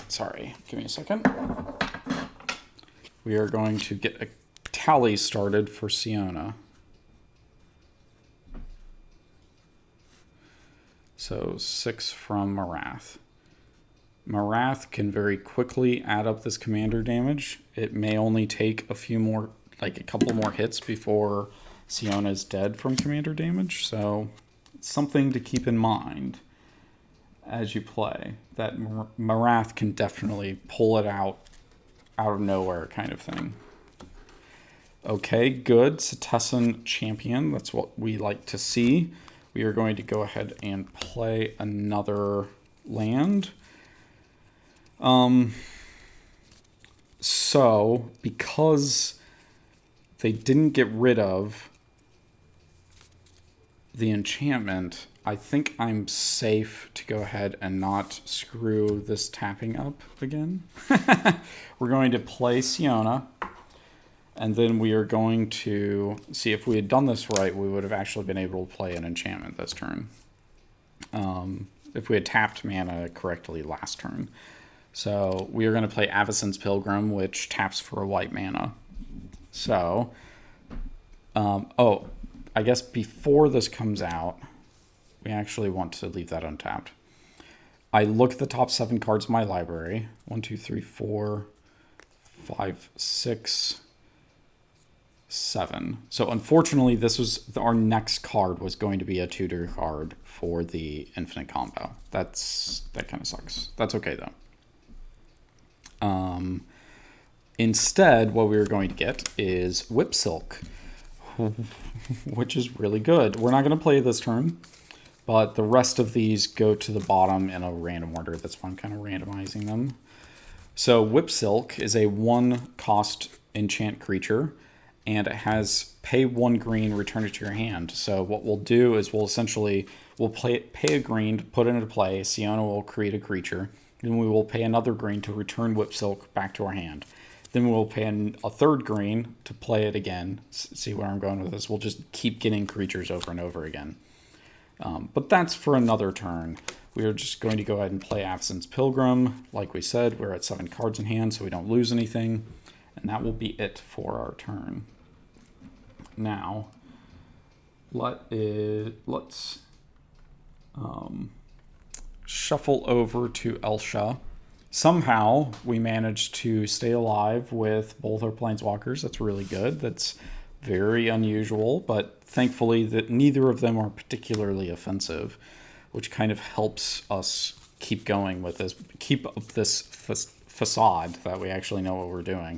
sorry, give me a second. We are going to get a tally started for Siona. So 6 from Marath. Marath can very quickly add up this commander damage. It may only take a couple more hits before Siona is dead from commander damage. So it's something to keep in mind as you play, that Marath can definitely pull it out of nowhere kind of thing. Okay, good. Setessan Champion. That's what we like to see. We are going to go ahead and play another land. So, because they didn't get rid of the enchantment, I think I'm safe to go ahead and not screw this tapping up again. We're going to play Siona, and then we are going to see if we had done this right, we would have actually been able to play an enchantment this turn. If we had tapped mana correctly last turn. So we are going to play Heliods Pilgrim, which taps for a white mana. So, I guess before this comes out, we actually want to leave that untapped. I look at the top 7 cards of my library. 1, 2, 3, 4, 5, 6, 7. So unfortunately, our next card was going to be a tutor card for the infinite combo. That kind of sucks. That's okay though. Instead, what we were going to get is Whip Silk, which is really good. We're not going to play this turn, but the rest of these go to the bottom in a random order. That's why I'm kind of randomizing them. So Whip Silk is a 1-cost enchant creature, and it has pay 1 green, return it to your hand. So what we'll do is we'll pay a green to put it into play. Siona will create a creature. Then we will pay another green to return Whip Silk back to our hand. Then we'll pay a 3rd green to play it again. See where I'm going with this. We'll just keep getting creatures over and over again. But that's for another turn. We are just going to go ahead and play Heliods Pilgrim. Like we said, we're at 7 cards in hand, so we don't lose anything. And that will be it for our turn. Now, let's shuffle over to Elsha. Somehow, we managed to stay alive with both our Planeswalkers. That's really good. That's very unusual, but thankfully that neither of them are particularly offensive, which kind of helps us keep going with this, keep up this facade that we actually know what we're doing.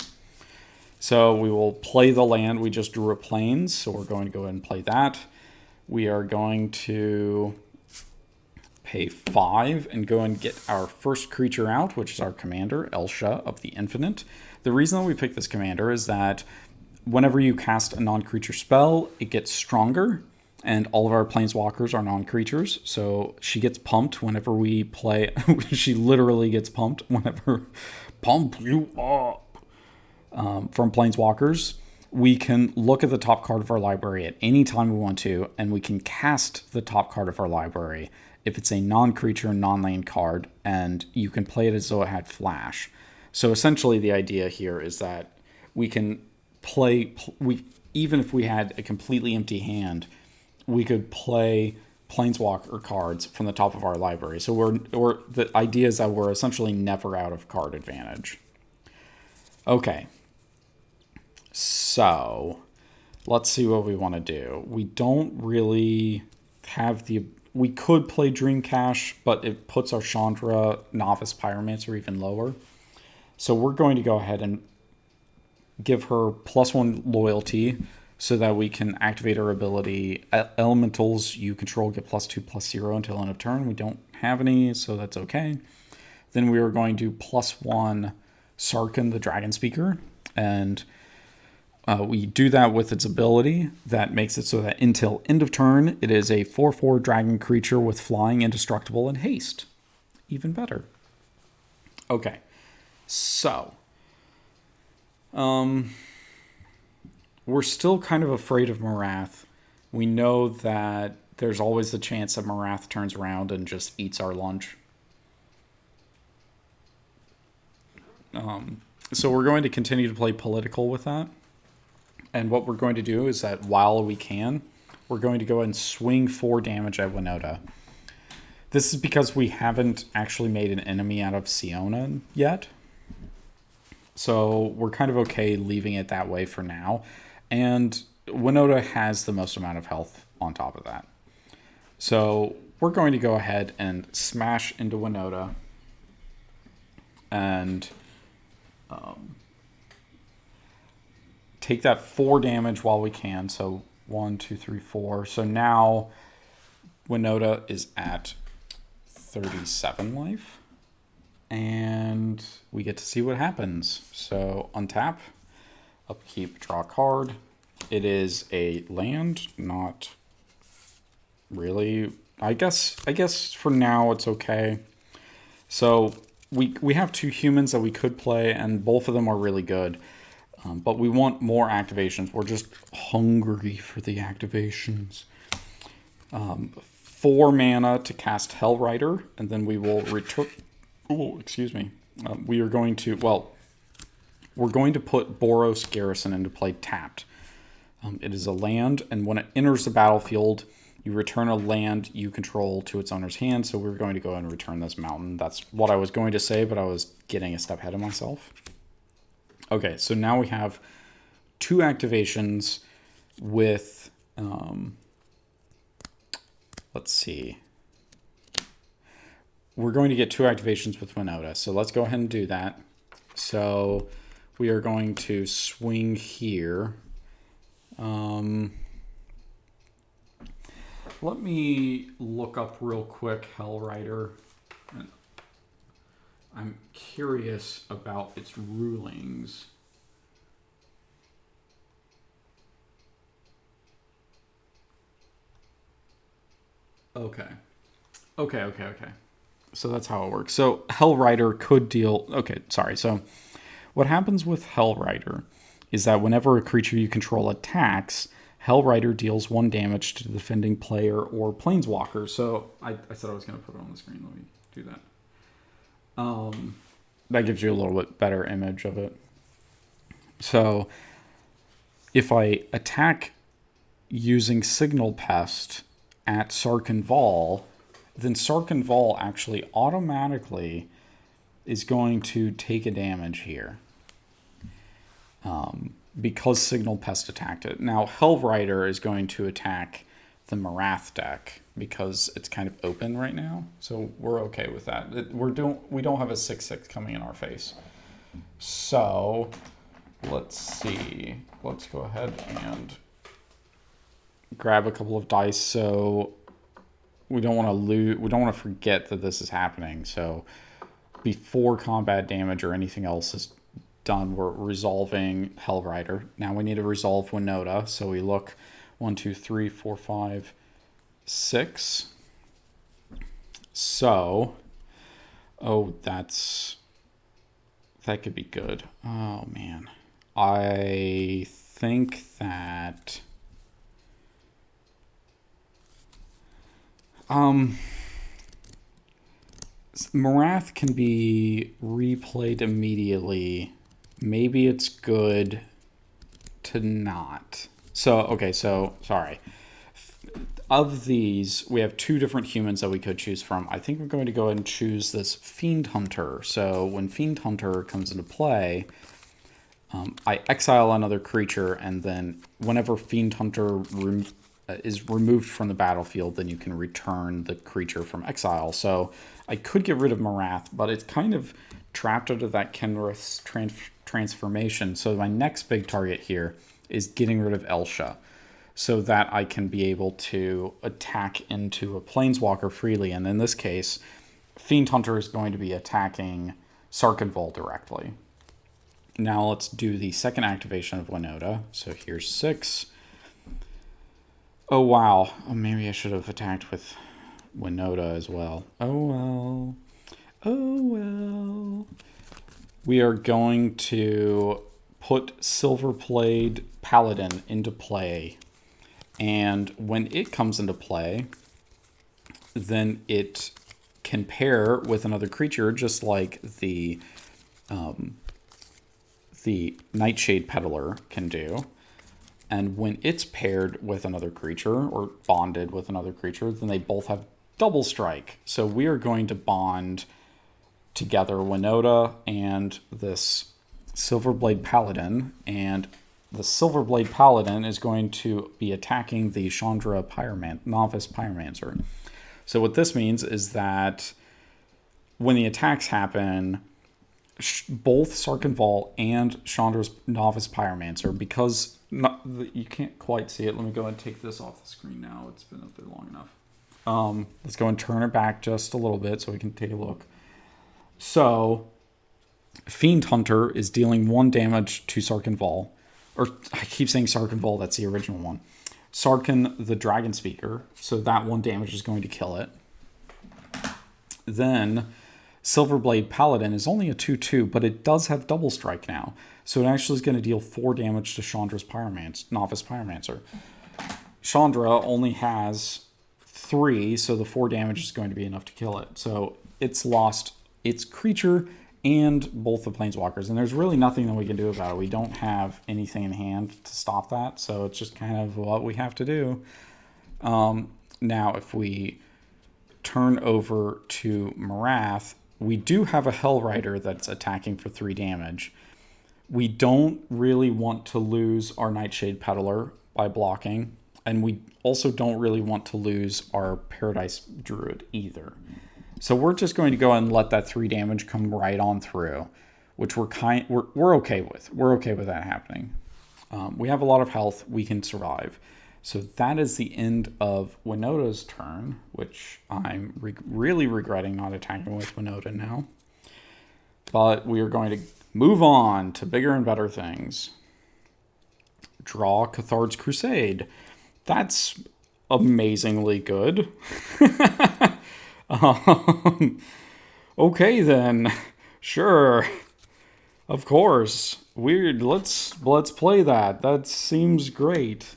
So we will play the land. We just drew a plains, so we're going to go ahead and play that. We are going to pay 5 and go and get our first creature out, which is our commander, Elsha of the Infinite. The reason that we picked this commander is that whenever you cast a non-creature spell, it gets stronger, and all of our planeswalkers are non-creatures, so she gets pumped whenever we play. She literally gets pumped whenever pump you up from planeswalkers. We can look at the top card of our library at any time we want to, and we can cast the top card of our library if it's a non-creature, non-land card, and you can play it as though it had flash. So essentially the idea here is that we can play, even if we had a completely empty hand, we could play planeswalker cards from the top of our library. So the idea is that we're essentially never out of card advantage. Okay. So let's see what we want to do. We don't really have we could play Dream Cache, but it puts our Chandra Novice Pyromancer even lower. So we're going to go ahead and give her +1 loyalty so that we can activate her ability. Elementals you control get +2/+0 until end of turn. We don't have any, so that's okay. Then we are going to +1 Sarkhan the Dragon Speaker, and we do that with its ability that makes it so that until end of turn, it is a 4/4 dragon creature with flying, indestructible, and haste. Even better. Okay, so we're still kind of afraid of Marath. We know that there's always the chance that Marath turns around and just eats our lunch. So we're going to continue to play political with that. And what we're going to do is that while we can, we're going to go ahead and swing 4 damage at Winota. This is because we haven't actually made an enemy out of Siona yet. So we're kind of okay leaving it that way for now. And Winota has the most amount of health on top of that. So we're going to go ahead and smash into Winota. And take that 4 damage while we can. So 1, 2, 3, 4. So now Winota is at 37 life. And we get to see what happens. So untap, upkeep, draw a card. It is a land, not really. I guess for now it's okay. So we have 2 humans that we could play, and both of them are really good. But we want more activations. We're just hungry for the activations. 4 mana to cast Hellrider, and then we will return. Oh, excuse me. We are going to, we're going to put Boros Garrison into play tapped. It is a land, and when it enters the battlefield, you return a land you control to its owner's hand. So we're going to go ahead and return this mountain. That's what I was going to say, but I was getting a step ahead of myself. Okay, so now we have 2 activations with, let's see. We're going to get 2 activations with Winota, so let's go ahead and do that. So we are going to swing here. Let me look up real quick Hellrider. I'm curious about its rulings. Okay. So that's how it works. So Hellrider could deal... Okay, sorry. So what happens with Hellrider is that whenever a creature you control attacks, Hellrider deals 1 damage to the defending player or planeswalker. So I said I was going to put it on the screen. Let me do that. That gives you a little bit better image of it. So if I attack using Signal Pest at Sarkhan Vol, then Sarkhan Vol actually automatically is going to take a damage here. Because Signal Pest attacked it. Now Hellrider is going to attack the Marath deck because it's kind of open right now, so we're okay with that. We don't have a 6/6 coming in our face, so let's see. Let's go ahead and grab a couple of dice so we don't want to lose. We don't want to forget that this is happening. So before combat damage or anything else is done, we're resolving Hellrider. Now we need to resolve Winota. So we look 1, 2, 3, 4, 5, 6. So, that could be good. Oh man, I think that Marath can be replayed immediately. Maybe it's good to not. Sorry. Of these, we have 2 different humans that we could choose from. I think we're going to go ahead and choose this Fiend Hunter. So when Fiend Hunter comes into play, I exile another creature, and then whenever Fiend Hunter is removed from the battlefield, then you can return the creature from exile. So I could get rid of Marath, but it's kind of trapped under that Kenrith's transformation. So my next big target here is getting rid of Elsha, so that I can be able to attack into a Planeswalker freely. And in this case, Fiend Hunter is going to be attacking Sarkhanval directly. Now let's do the second activation of Winota. So here's 6. Oh, wow. Oh, maybe I should have attacked with Winota as well. Oh, well. We are going to put Silverblade Paladin into play. And when it comes into play, then it can pair with another creature, just like the Nightshade Peddler can do. And when it's paired with another creature, or bonded with another creature, then they both have double strike. So we are going to bond together Winota and this Silverblade Paladin, and the Silverblade Paladin is going to be attacking the Chandra Novice Pyromancer. So what this means is that when the attacks happen, both Sarkhanval and Chandra's Novice Pyromancer, because you can't quite see it. Let me go and take this off the screen now. It's been up there long enough. Let's go and turn it back just a little bit so we can take a look. So Fiend Hunter is dealing 1 damage to Sarkhanval. Or I keep saying Sarkhanval, that's the original one. Sarkhan the Dragon Speaker, so that 1 damage is going to kill it. Then Silverblade Paladin is only a 2/2, but it does have double strike now. So it actually is going to deal 4 damage to Chandra's Novice Pyromancer. Chandra only has 3, so the 4 damage is going to be enough to kill it. So it's lost its creature and both the Planeswalkers. And there's really nothing that we can do about it. We don't have anything in hand to stop that, so it's just kind of what we have to do. Now, if we turn over to Marath, we do have a Hellrider that's attacking for 3 damage. We don't really want to lose our Nightshade Peddler by blocking, and we also don't really want to lose our Paradise Druid either. So we're just going to go and let that 3 damage come right on through, which we're okay with. We're okay with that happening. We have a lot of health. We can survive. So that is the end of Winota's turn, which I'm really regretting not attacking with Winota now. But we are going to move on to bigger and better things. Draw Cathartic Crusade. That's amazingly good. Okay then, sure, of course. Weird. Let's play that. That seems great.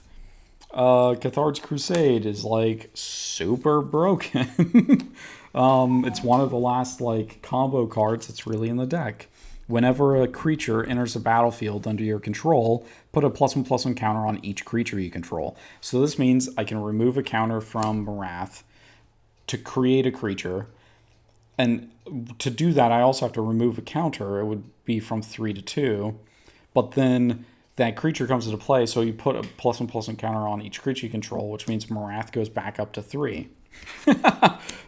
Cathartic Crusade is like super broken. It's one of the last like combo cards that's really in the deck. Whenever a creature enters a battlefield under your control, put a +1/+1 counter on each creature you control. So this means I can remove a counter from Marath to create a creature. And to do that, I also have to remove a counter. It would be from 3 to 2. But then that creature comes into play, so you put a +1/+1 counter on each creature you control, which means Marath goes back up to 3.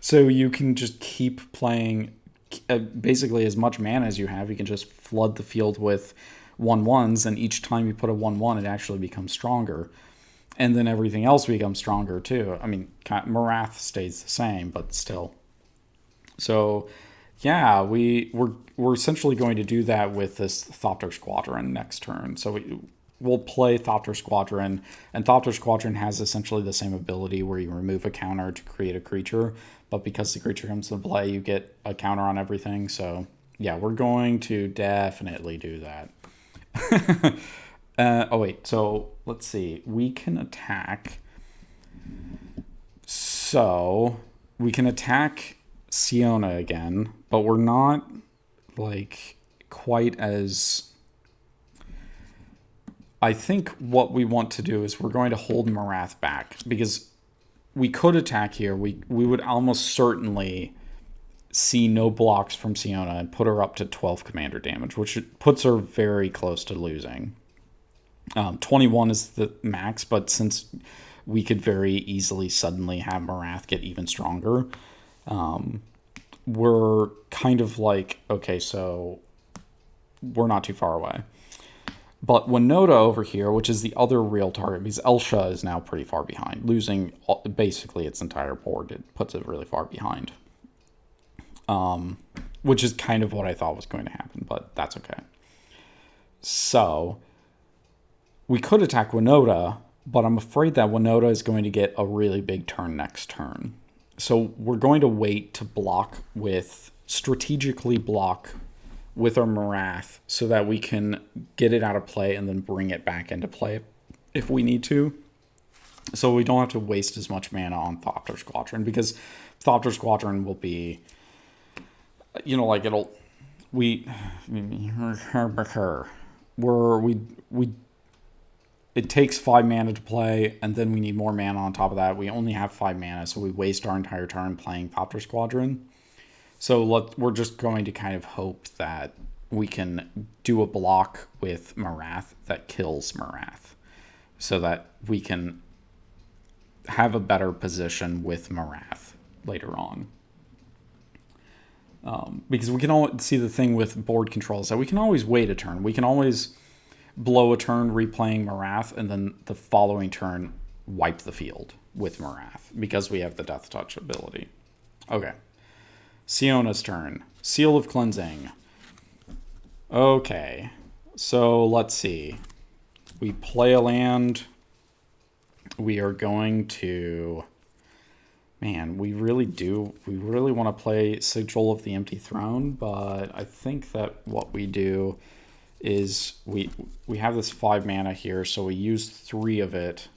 So you can just keep playing basically as much mana as you have. You can just flood the field with 1/1s, and each time you put a 1/1, it actually becomes stronger. And then everything else becomes stronger too. I mean, Marath stays the same, but still. So, yeah, we're essentially going to do that with this Thopter Squadron next turn. So we'll play Thopter Squadron, and Thopter Squadron has essentially the same ability where you remove a counter to create a creature, but because the creature comes into play, you get a counter on everything. So, yeah, we're going to definitely do that. Oh, wait. So, let's see. We can attack. So, we can attack Siona again, but we're not, like, quite as... I think what we want to do is we're going to hold Marath back, because we could attack here. We would almost certainly see no blocks from Siona and put her up to 12 commander damage, which puts her very close to losing. 21 is the max, but since we could very easily suddenly have Marath get even stronger, we're kind of like, okay, so we're not too far away. But Winota over here, which is the other real target, because Elsha is now pretty far behind, losing basically its entire board. It puts it really far behind. Which is kind of what I thought was going to happen, but that's okay. So, we could attack Winota, but I'm afraid that Winota is going to get a really big turn next turn. So we're going to wait to strategically block with our Marath so that we can get it out of play and then bring it back into play if we need to. So we don't have to waste as much mana on Thopter Squadron, because Thopter Squadron will be, like it takes 5 mana to play, and then we need more mana on top of that. We only have 5 mana, so we waste our entire turn playing Thopter Squadron. So we're just going to kind of hope that we can do a block with Marath that kills Marath, so that we can have a better position with Marath later on. Because we can always see the thing with board control is that we can always wait a turn. We can always blow a turn replaying Marath, and then the following turn wipe the field with Marath, because we have the Death Touch ability. Okay. Siona's turn. Seal of Cleansing. Okay. So let's see. We play a land. We are going to... Man, we really want to play Sigil of the Empty Throne, but I think that what we do is we have this 5 mana here, so we use 3 of it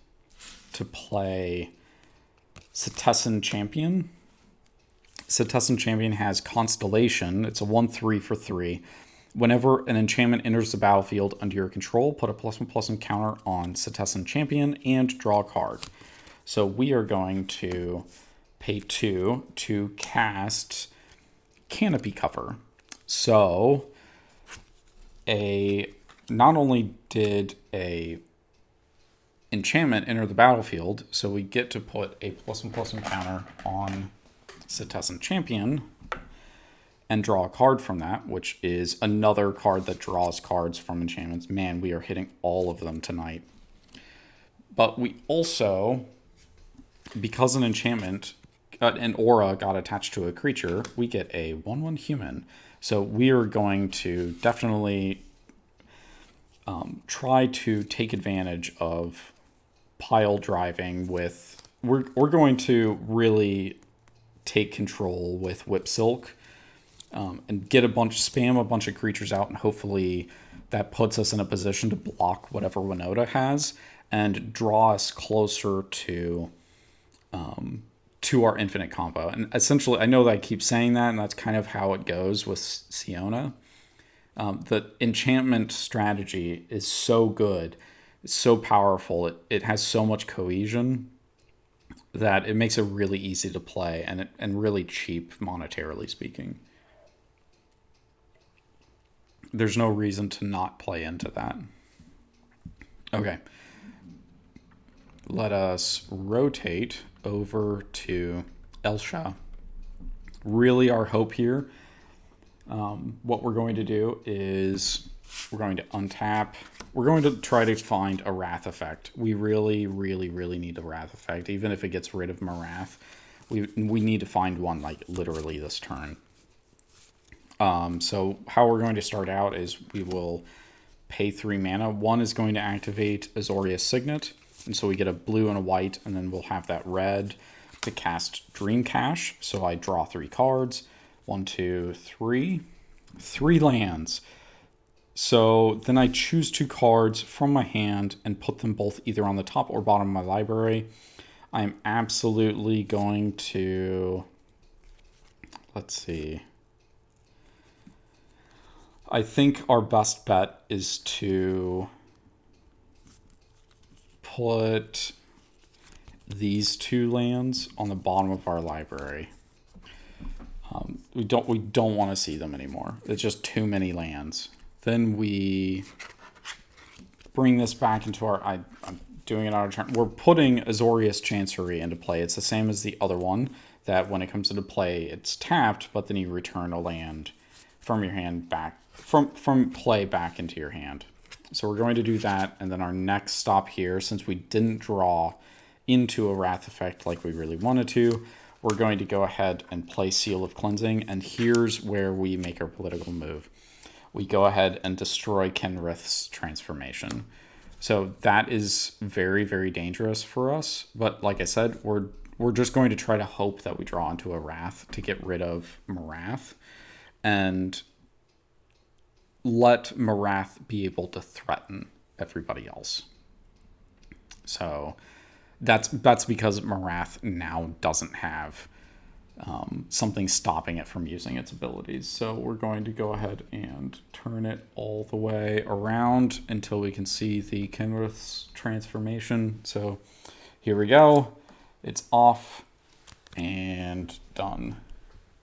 to play Setessan Champion. Setessan Champion has Constellation. It's a 1/3 for 3. Whenever an enchantment enters the battlefield under your control, put a +1/+1 counter on Setessan Champion and draw a card. So we are going to pay 2 to cast Canopy Cover. So not only did a enchantment enter the battlefield, so we get to put a +1/+1 counter on Setessan Champion and draw a card from that, which is another card that draws cards from enchantments. Man, we are hitting all of them tonight. But we also, because an enchantment, an aura got attached to a creature, we get a 1/1 human. So we are going to definitely try to take advantage of pile driving with... We're going to really take control with Whip Silk and spam a bunch of creatures out, and hopefully that puts us in a position to block whatever Winota has and draw us closer to our infinite combo. And essentially, I know that I keep saying that, and that's kind of how it goes with Siona. The enchantment strategy is so good, it's so powerful, it has so much cohesion that it makes it really easy to play and really cheap monetarily speaking. There's no reason to not play into that. Okay. Let us rotate over to Elsha. Really, our hope here, what we're going to do is We're going to untap. We're going to try to find a Wrath effect. We really, really, really need a Wrath effect. Even if it gets rid of Marath, we need to find one, like, literally this turn. So how we're going to start out is we will pay 3 mana. One is going to activate Azorius Signet, and so we get a blue and a white, and then we'll have that red to cast Dream Cache. So I draw 3 cards. 1, 2, 3. 3 lands. So then I choose 2 cards from my hand and put them both either on the top or bottom of my library. I'm absolutely going to... Let's see. I think our best bet is to put these 2 lands on the bottom of our library. We don't want to see them anymore. It's just too many lands. Then we bring this back into our... I'm doing it on a turn. We're putting Azorius Chancery into play. It's the same as the other one, that when it comes into play, it's tapped, but then you return a land from your hand back, from play back into your hand. So we're going to do that, and then our next stop here, since we didn't draw into a Wrath effect like we really wanted to, we're going to go ahead and play Seal of Cleansing, and here's where we make our political move. We go ahead and destroy Kenrith's transformation. So that is very, very dangerous for us. But like I said, we're just going to try to hope that we draw into a Wrath to get rid of Marath and let Marath be able to threaten everybody else. So that's because Marath now doesn't have something stopping it from using its abilities. So we're going to go ahead and turn it all the way around until we can see the Kenrith's transformation. So here we go. It's off and done.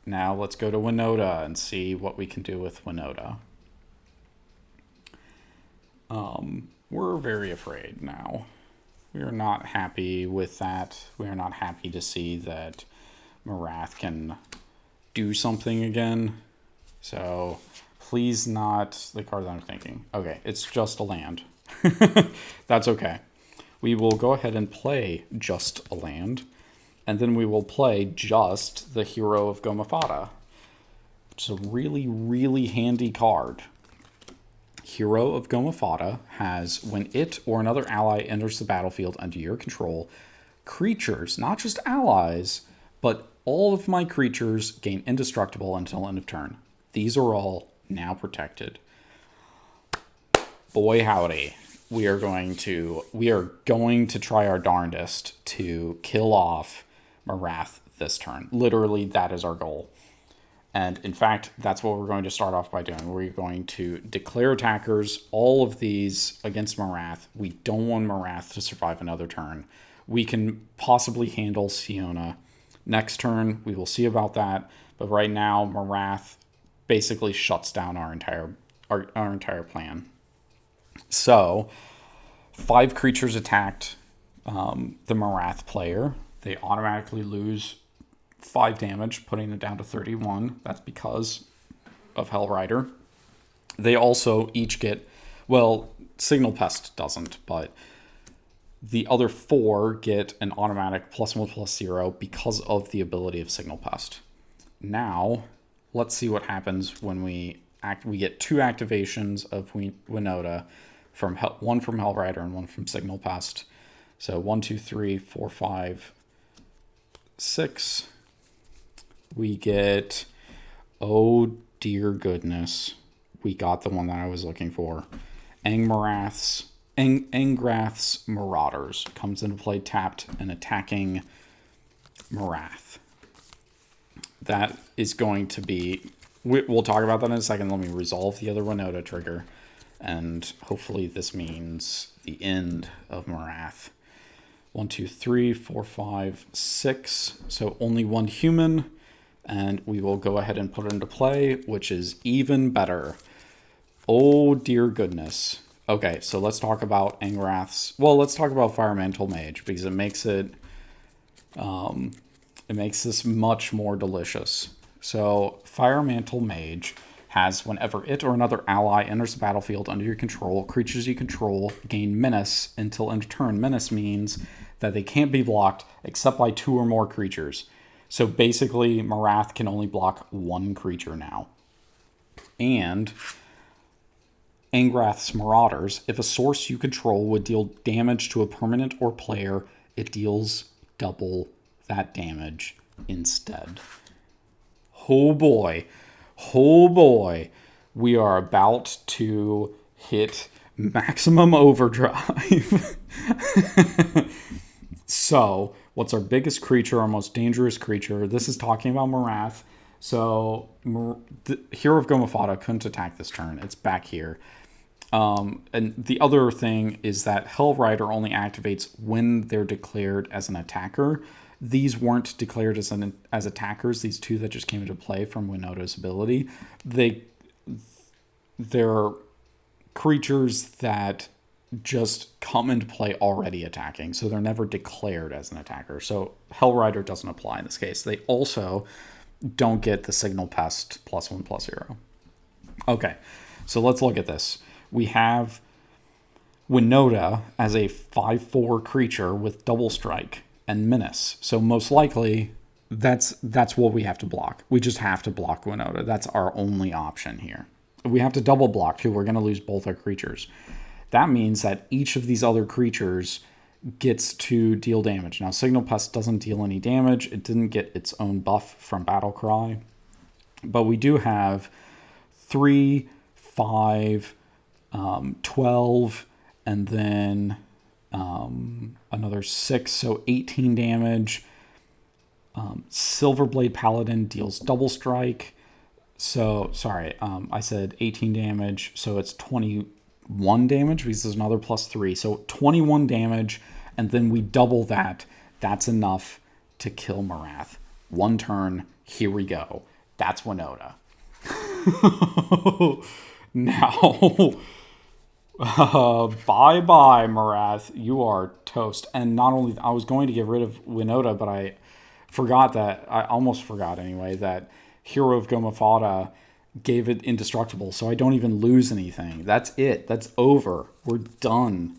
Now let's go to Winota and see what we can do with Winota. We're very afraid now. We are not happy with that. We are not happy to see that Marath can do something again. So please not the card that I'm thinking. Okay, it's just a land. That's okay. We will go ahead and play just a land. And then we will play just the Hero of Gomafada. It's a really, really handy card. Hero of Gomafada has, when it or another ally enters the battlefield under your control, creatures, not just allies, but all of my creatures gain indestructible until end of turn. These are all now protected. Boy howdy, we are going to try our darndest to kill off Marath this turn. Literally, that is our goal. And in fact, that's what we're going to start off by doing. We're going to declare attackers, all of these against Marath. We don't want Marath to survive another turn. We can possibly handle Siona. Next turn, we will see about that. But right now, Marath basically shuts down our entire plan. So, 5 creatures attacked the Marath player. They automatically lose 5 damage, putting it down to 31. That's because of Hellrider. They also each get, well, Signal Pest doesn't, but the other 4 get an automatic +1/+0 because of the ability of Signal Pest. Now, let's see what happens when we get 2 activations of Winota, one from Hellrider and one from Signal Pest. So 1, 2, 3, 4, 5, 6. We get, oh dear goodness, we got the one that I was looking for. Angrath's Marauders comes into play tapped and attacking Marath. That is going to be, we'll talk about that in a second. Let me resolve the other Winota trigger, and hopefully this means the end of Marath. 1, 2, 3, 4, 5, 6. So only 1 human. And we will go ahead and put it into play, which is even better. Oh, dear goodness. Okay, so let's talk about Angrath's... Well, let's talk about Firemantle Mage, because it makes it makes this much more delicious. So, Firemantle Mage has whenever it or another ally enters the battlefield under your control, creatures you control gain menace until end of turn. Menace means that they can't be blocked except by 2 or more creatures. So basically, Marath can only block 1 creature now. And Angrath's Marauders. If a source you control would deal damage to a permanent or player, it deals double that damage instead. Oh boy. Oh boy. We are about to hit maximum overdrive. So, what's our biggest creature, our most dangerous creature? This is talking about Marath. So, the Hero of Gomafada couldn't attack this turn. It's back here. And the other thing is that Hellrider only activates when they're declared as an attacker. These weren't declared as attackers. These 2 that just came into play from Winota's ability. They're creatures that just come into play already attacking. So they're never declared as an attacker. So Hellrider doesn't apply in this case. They also don't get the Signal Pest +1/+0. Okay, so let's look at this. We have Winota as a 5/4 creature with double strike and menace. So most likely, that's what we have to block. We just have to block Winota. That's our only option here. We have to double block too. We're going to lose both our creatures. That means that each of these other creatures gets to deal damage. Now, Signal Pest doesn't deal any damage. It didn't get its own buff from Battlecry. But we do have 3, 5, 12, and then another 6, so 18 damage. Silverblade Paladin deals double strike. So, sorry, I said 18 damage, so it's 21 damage because there's another +3. So 21 damage, and then we double that. That's enough to kill Marath. 1 turn, here we go. That's Winota. Now, bye-bye, Marath. You are toast. And not only, I was going to get rid of Winota, but I almost forgot anyway, that Hero of Gomafada gave it indestructible, so I don't even lose anything. That's it. That's over. We're done.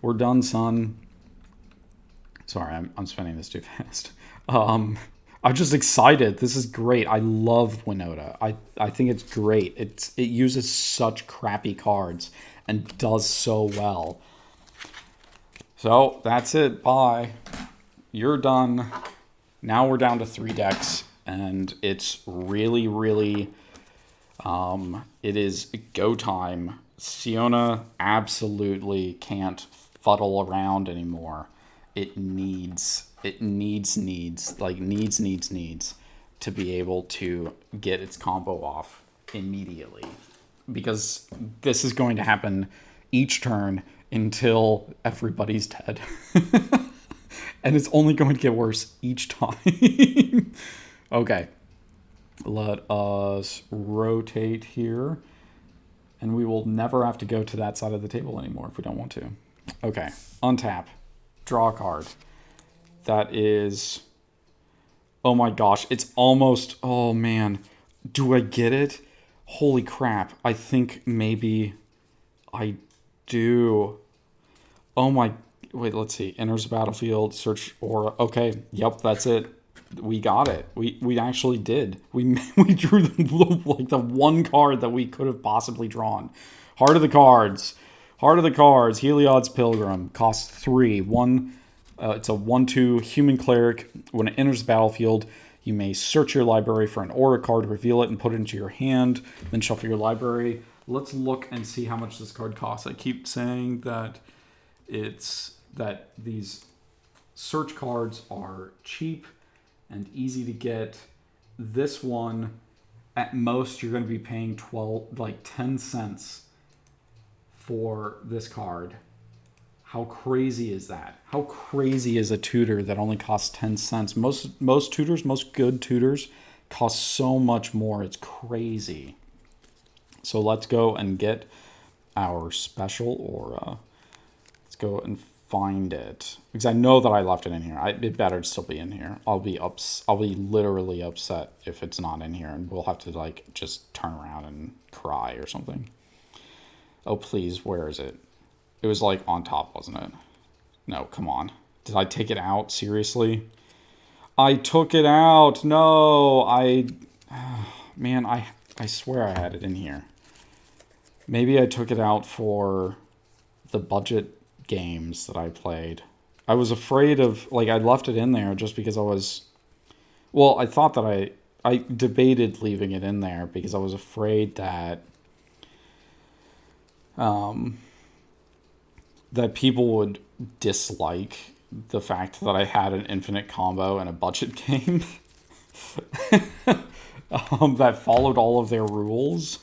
We're done, son. Sorry, I'm spinning this too fast. I'm just excited. This is great. I love Winota. I think it's great. It uses such crappy cards and does so well. So that's it. Bye. You're done. Now we're down to 3 decks, and it's really, really, it is go time. Siona absolutely can't fuddle around anymore. It needs to be able to get its combo off immediately, because this is going to happen each turn until everybody's dead. And it's only going to get worse each time. Okay. Let us rotate here. And we will never have to go to that side of the table anymore if we don't want to. Okay. Untap. Draw a card. That is... Oh my gosh. It's almost... Oh man. Do I get it? Holy crap. I think maybe I do. Oh my... Wait, let's see. Enters the battlefield, search aura. Okay, yep, that's it. We got it. We actually did. We drew the one card that we could have possibly drawn. Heart of the Cards. Heart of the Cards. Heliods Pilgrim. Costs 3. It's a 1/2 human cleric. When it enters the battlefield, you may search your library for an aura card, reveal it, and put it into your hand. Then shuffle your library. Let's look and see how much this card costs. I keep saying that that these search cards are cheap and easy to get. This one, at most, you're going to be paying 10 cents for this card. How crazy is that? How crazy is a tutor that only costs 10 cents? Most tutors, most good tutors, cost so much more. It's crazy. So let's go and get our special aura. Let's go and find it because I know that I left it in here. It better still be in here. I'll be literally upset if it's not in here, and we'll have to like just turn around and cry or something. Oh please, where is it? It was like on top, wasn't it? No, come on. Did I take it out? Seriously? I took it out. No, man, I swear I had it in here. Maybe I took it out for the budget games that I played. I was afraid of, like, I left it in there just because I was, well, I thought that I debated leaving it in there because I was afraid that, that people would dislike the fact that I had an infinite combo in a budget game that followed all of their rules,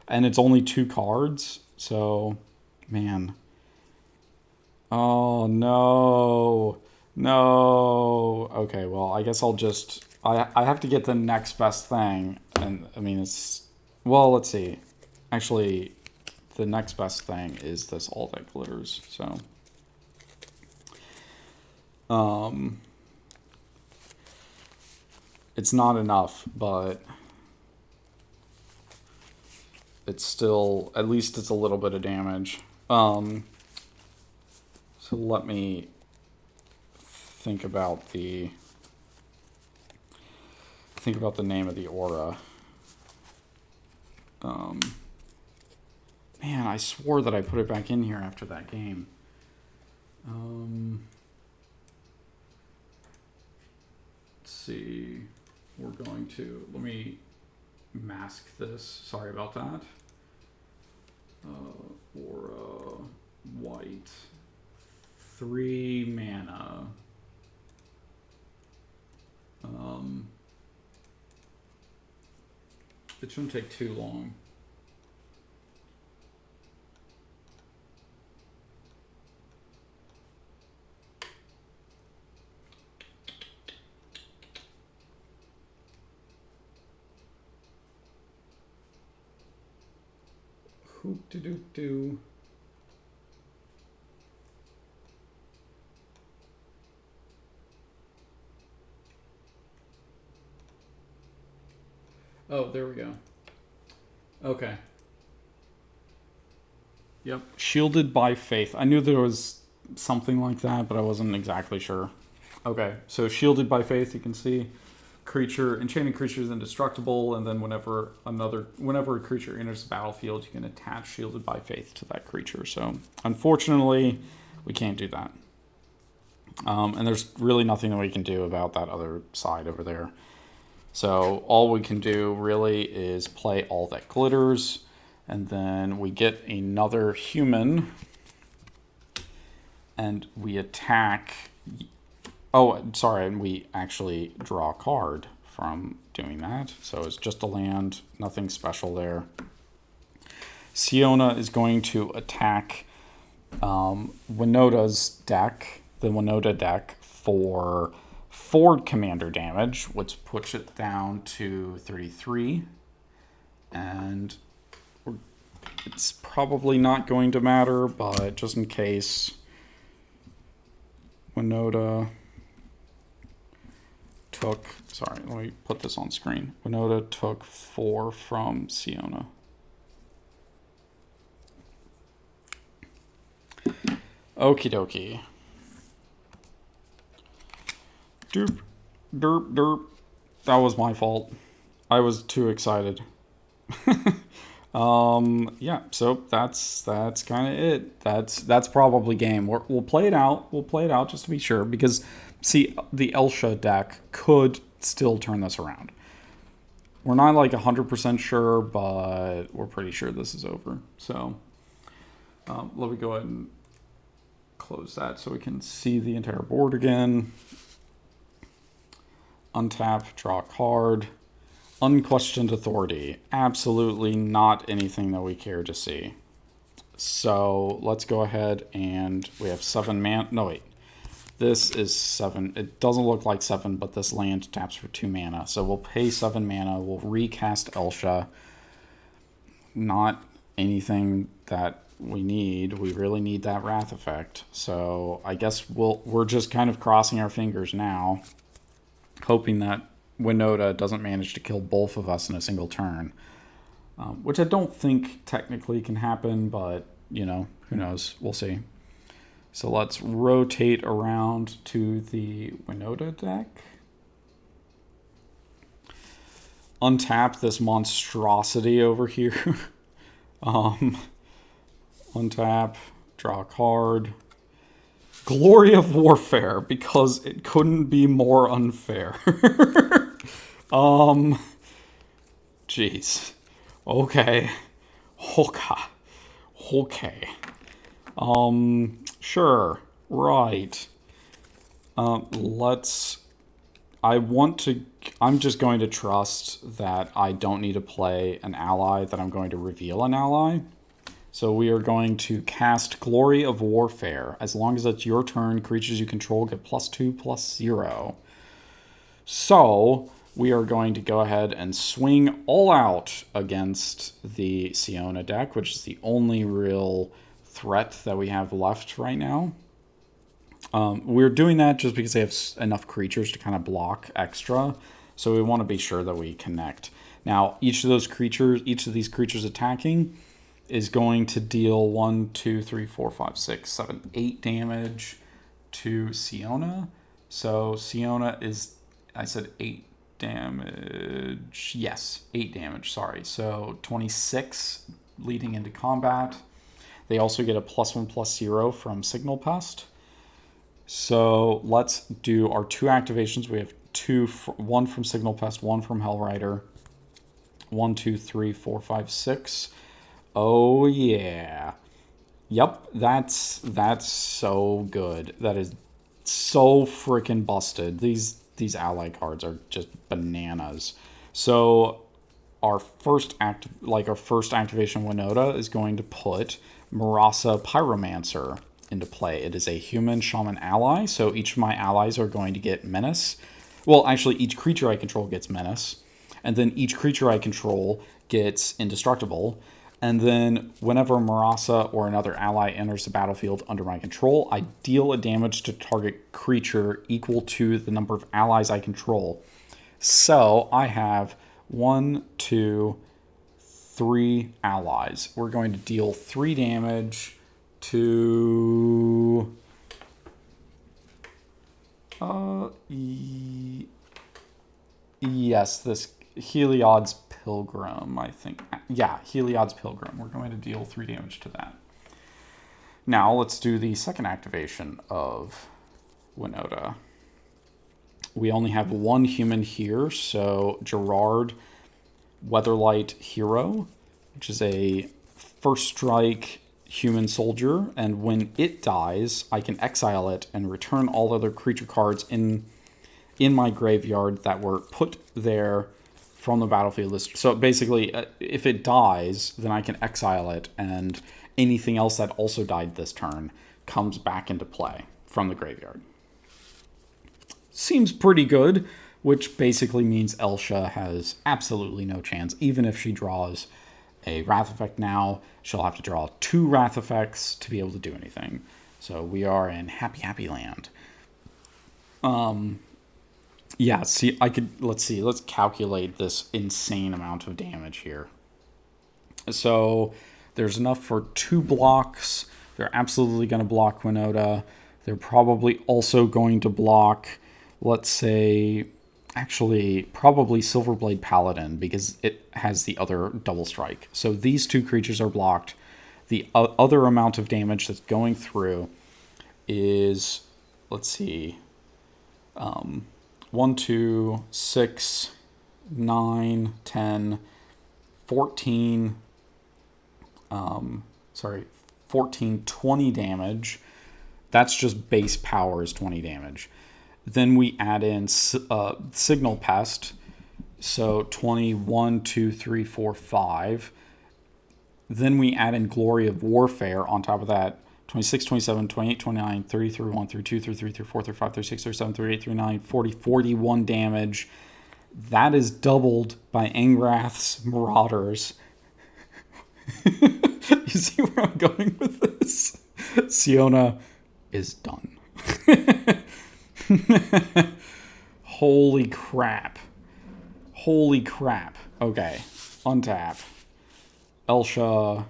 and it's only 2 cards. So, man. Oh, no. No. Okay, well, I guess I'll just... I have to get the next best thing. And, I mean, it's... Well, let's see. Actually, the next best thing is this all that glitters, so... It's not enough, but... It's still... At least it's a little bit of damage. So let me think about the name of the aura. Man, I swore that I put it back in here after that game. Let's see. We're going to, let me mask this. Sorry about that. Aura white. 3 mana. It shouldn't take too long. Hoop de doop doo. Oh, there we go. Okay. Yep. Shielded by Faith. I knew there was something like that, but I wasn't exactly sure. Okay, so Shielded by Faith, you can see creature, enchanted creature is indestructible, and then whenever a creature enters the battlefield, you can attach Shielded by Faith to that creature. So, unfortunately, we can't do that. And there's really nothing that we can do about that other side over there. So all we can do really is play All That Glitters, and then we get another human, and we attack. Oh, sorry, and we actually draw a card from doing that. So it's just a land, nothing special there. Siona is going to attack Winota's deck, the Winota deck, for 4 commander damage, which puts it down to 33. And it's probably not going to matter, but just in case, Winota took... Sorry, let me put this on screen. Winota took 4 from Siona. Okie dokie. Derp, derp, derp. That was my fault. I was too excited. Yeah, so that's kind of it. That's probably game. We'll play it out. We'll play it out just to be sure, because see, the Elsha deck could still turn this around. We're not like 100% sure, but we're pretty sure this is over. So let me go ahead and close that so we can see the entire board again. Untap, draw a card. Unquestioned authority. Absolutely not anything that we care to see. So let's go ahead and we have 7 mana. No, wait. This is 7. It doesn't look like 7, but this land taps for 2 mana. So we'll pay 7 mana. We'll recast Elsha. Not anything that we really need that Wrath effect. So I guess we're just kind of crossing our fingers now, hoping that Winota doesn't manage to kill both of us in a single turn. Which I don't think technically can happen, but, you know, who knows? We'll see. So let's rotate around to the Winota deck. Untap this monstrosity over here. Untap, draw a card. Glory of Warfare, because it couldn't be more unfair. Jeez. Okay. Okay. Sure. Right. I'm just going to trust that I don't need to play an ally, that I'm going to reveal an ally. So we are going to cast Glory of Warfare. As long as it's your turn, creatures you control get +2/+0. So we are going to go ahead and swing all out against the Siona deck, which is the only real threat that we have left right now. We're doing that just because they have enough creatures to kind of block extra. So we want to be sure that we connect. Now, each of these creatures attacking is going to deal 1, 2, 3, 4, 5, 6, 7, 8 damage to Siona. So Siona is, I said 8 damage. Yes, 8 damage, sorry. So 26 leading into combat. They also get a +1/+0 from Signal Pest. So let's do our 2 activations. We have 1 from Signal Pest, 1 from Hellrider. 1, 2, 3, 4, 5, 6. Oh yeah. Yep, that's so good. That is so freaking busted. These ally cards are just bananas. So our first activation Winota is going to put Marath Pyromancer into play. It is a human shaman ally, so each of my allies are going to get menace. Well, actually, each creature I control gets menace, and then each creature I control gets indestructible. And then whenever Marath or another ally enters the battlefield under my control, I deal a damage to target creature equal to the number of allies I control. So I have 1, 2, 3 allies. We're going to deal 3 damage to... yes, this Heliods Pilgrim, I think. Yeah, Heliods Pilgrim. We're going to deal 3 damage to that. Now, let's do the second activation of Winota. We only have 1 human here, so Gerard, Weatherlight Hero, which is a first strike human soldier, and when it dies, I can exile it and return all other creature cards in my graveyard that were put there from the battlefield list. So basically, if it dies, then I can exile it, and anything else that also died this turn comes back into play from the graveyard. Seems pretty good, which basically means Elsha has absolutely no chance. Even if she draws a Wrath effect now, she'll have to draw 2 Wrath effects to be able to do anything. So we are in happy, happy land. Yeah, see, let's calculate this insane amount of damage here. So there's enough for 2 blocks. They're absolutely going to block Winota. They're probably also going to block, let's say, actually, probably Silverblade Paladin, because it has the other double strike. So these 2 creatures are blocked. The other amount of damage that's going through is, let's see, 1, 2, 6, 9, 10, 14, 14, 20 damage. That's just base power is 20 damage. Then we add in Signal Pest, so 21, 2, 3, 4, 5. Then we add in Glory of Warfare on top of that, 26, 27, 28, 29, 30, 31, 32, 33, 34, 35, 36, 37, 38, 39, 40, 41 damage. That is doubled by Angrath's Marauders. You see where I'm going with this? Siona is done. Holy crap. Holy crap. Okay. Untap. Elsha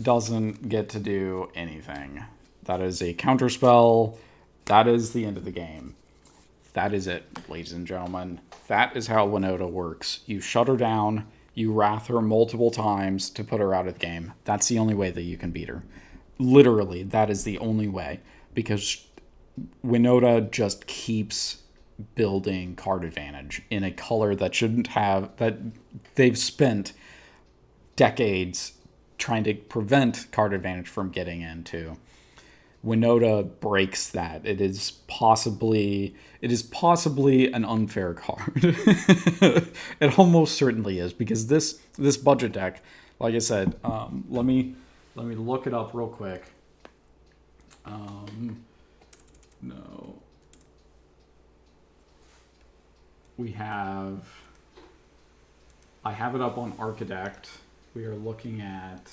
doesn't get to do anything. That is a counterspell. That is the end of the game. That is it, ladies and gentlemen. That is how Winota works. You shut her down. You wrath her multiple times to put her out of the game. That's the only way that you can beat her. Literally, that is the only way. Because Winota just keeps building card advantage in a color that shouldn't have, that they've spent decades trying to prevent card advantage from getting into. Winota breaks that. It is possibly an unfair card. It almost certainly is, because this budget deck, like I said, let me look it up real quick. No. I have it up on Architect. We are looking at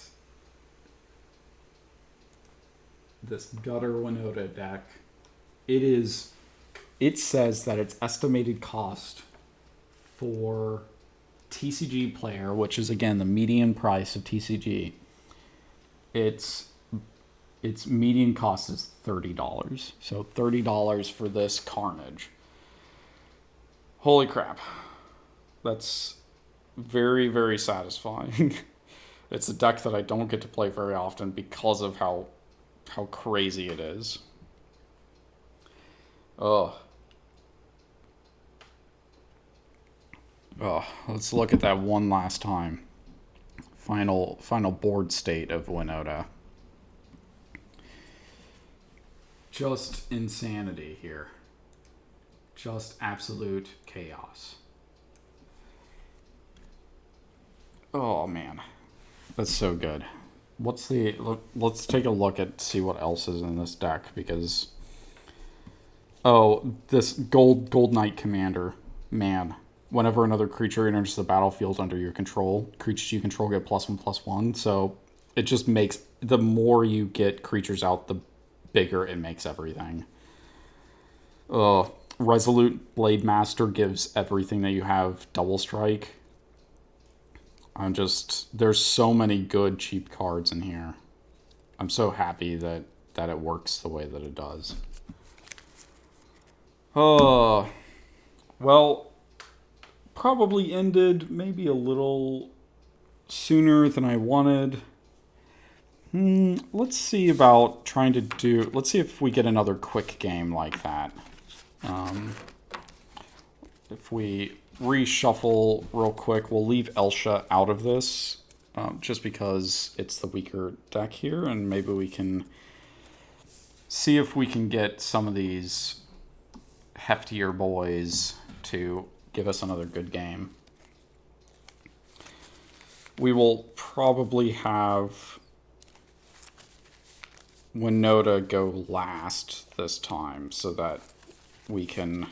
this Gutter Winota deck. It says that its estimated cost for TCG player, which is again the median price of TCG, its median cost is $30. So $30 for this Carnage. Holy crap. That's very, very satisfying. It's a deck that I don't get to play very often because of how crazy it is. Oh, let's look at that one last time. Final board state of Winota. Just insanity here. Just absolute chaos. Oh man, that's so good. Let's take a look at see what else is in this deck, because this gold knight commander, man. Whenever another creature enters the battlefield under your control, creatures you control get +1/+1. So it just makes, the more you get creatures out, the bigger it makes everything. Resolute Blade Master gives everything that you have double strike. There's so many good cheap cards in here. I'm so happy that it works the way that it does. Well, probably ended maybe a little sooner than I wanted. Let's see about trying to do... Let's see if we get another quick game like that. If we reshuffle real quick, we'll leave Elsha out of this, just because it's the weaker deck here, and maybe we can see if we can get some of these heftier boys to give us another good game. We will probably have Winota go last this time, so that we can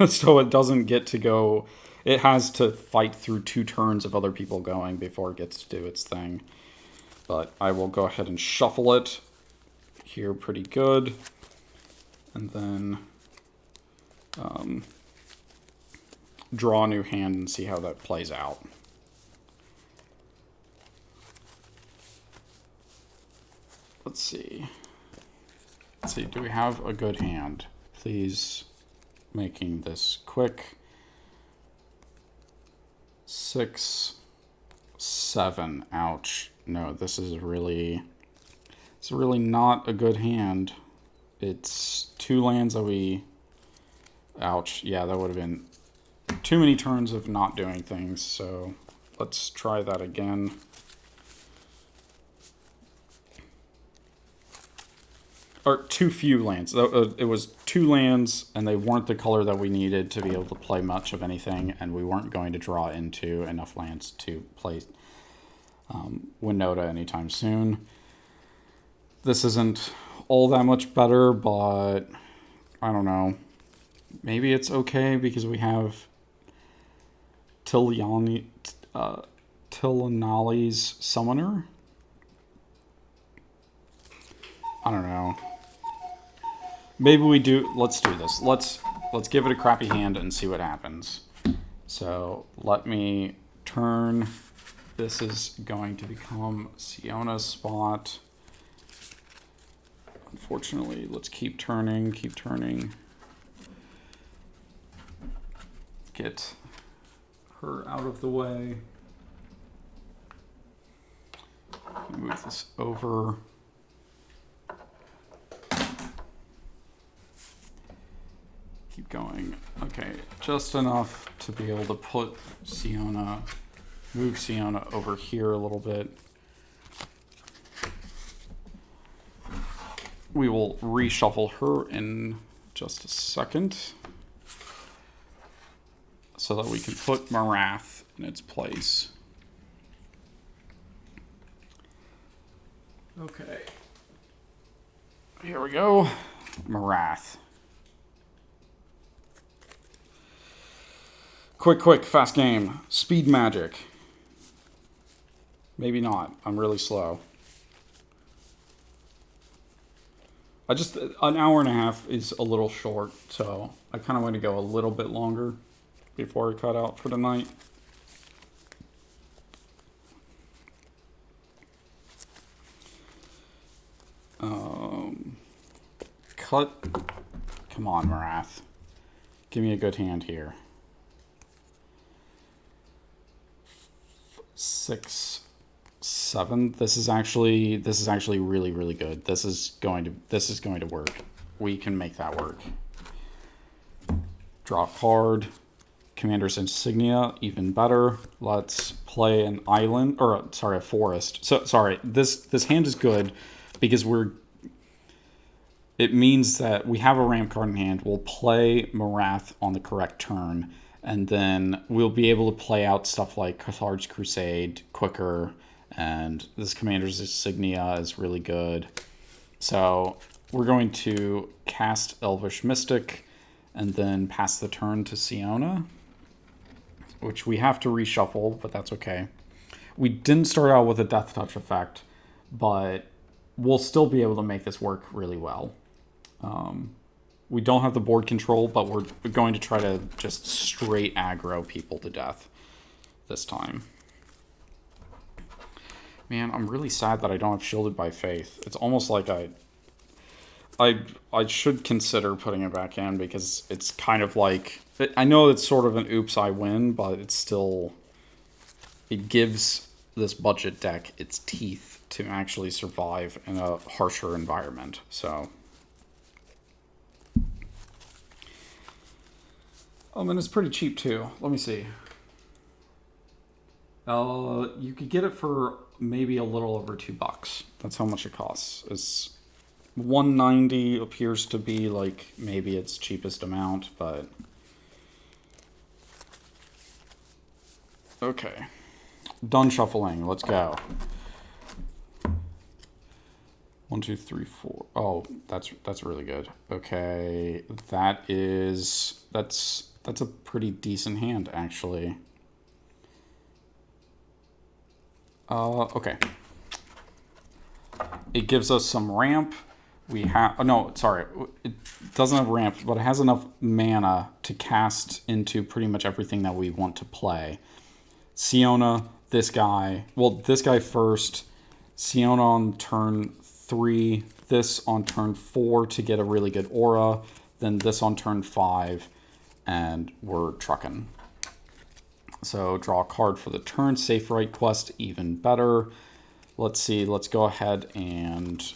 so it doesn't get to go, it has to fight through 2 turns of other people going before it gets to do its thing. But I will go ahead and shuffle it here pretty good, and then draw a new hand and see how that plays out. Let's see, do we have a good hand? Please, making this quick. 6, 7, ouch. No, this is really not a good hand. It's 2 lands that we, ouch, yeah, that would have been too many turns of not doing things, so let's try that again. Or too few lands. It was 2 lands, and they weren't the color that we needed to be able to play much of anything, and we weren't going to draw into enough lands to play Winota anytime soon. This isn't all that much better, but I don't know. Maybe it's okay because we have Tillanali's Summoner. I don't know. Maybe we do. Let's do this. Let's give it a crappy hand and see what happens. So let me turn. This is going to become Siona's spot. Unfortunately, let's keep turning. Keep turning. Get her out of the way. Move this over. Keep going. Okay, just enough to be able to put Siona, move Siona over here a little bit. We will reshuffle her in just a second so that we can put Marath in its place. Okay. Here we go. Marath. Quick, fast game. Speed magic. Maybe not. I'm really slow. An hour and a half is a little short, so I kind of want to go a little bit longer before I cut out for the night. Cut. Come on, Marath. Give me a good hand here. 6, 7. This is actually really good. This is going to work. We can make that work. Draw a card. Commander's Insignia, even better. Let's play an island, or sorry, a forest. So sorry, this hand is good because it means that we have a ramp card in hand. We'll play Marath on the correct turn, and then we'll be able to play out stuff like Cathartic Crusade quicker, and this Commander's Insignia is really good. So we're going to cast Elvish Mystic, and then pass the turn to Siona, which we have to reshuffle, but that's okay. We didn't start out with a Death Touch effect, but we'll still be able to make this work really well. We don't have the board control, but we're going to try to just straight aggro people to death this time. Man, I'm really sad that I don't have Shielded by Faith. It's almost like I should consider putting it back in, because it's kind of like... I know it's sort of an oops, I win, but it's still... It gives this budget deck its teeth to actually survive in a harsher environment, so... And it's pretty cheap too. Let me see. You could get it for maybe a little over $2. That's how much it costs. It's $190 appears to be like maybe its cheapest amount, but okay. Done shuffling. Let's go. 1, 2, 3, 4. Oh, that's really good. Okay, that's a pretty decent hand, actually. Okay. It gives us some ramp. We have... Oh, no, sorry. It doesn't have ramp, but it has enough mana to cast into pretty much everything that we want to play. Siona, this guy... Well, this guy first. Siona on turn 3. This on turn 4 to get a really good aura. Then this on turn 5. And we're trucking. So draw a card for the turn. Safe Right quest, even better. Let's see. Let's go ahead and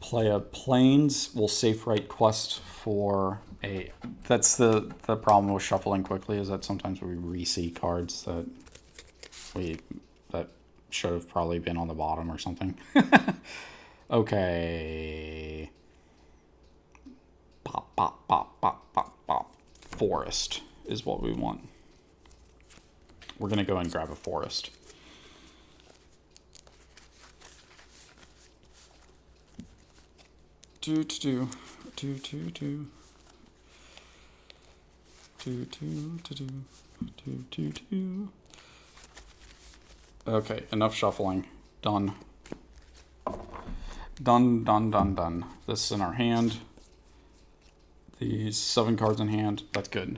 play a Plains. We'll Safe Right quest for a... That's the problem with shuffling quickly, is that sometimes we re-see cards that should have probably been on the bottom or something. Okay. Pop, pop, pop, pop, pop, pop. Forest is what we want. We're going to go and grab a forest. Do. Okay, enough shuffling. Done. Done, done, done, done. This is in our hand. These 7 cards in hand. That's good.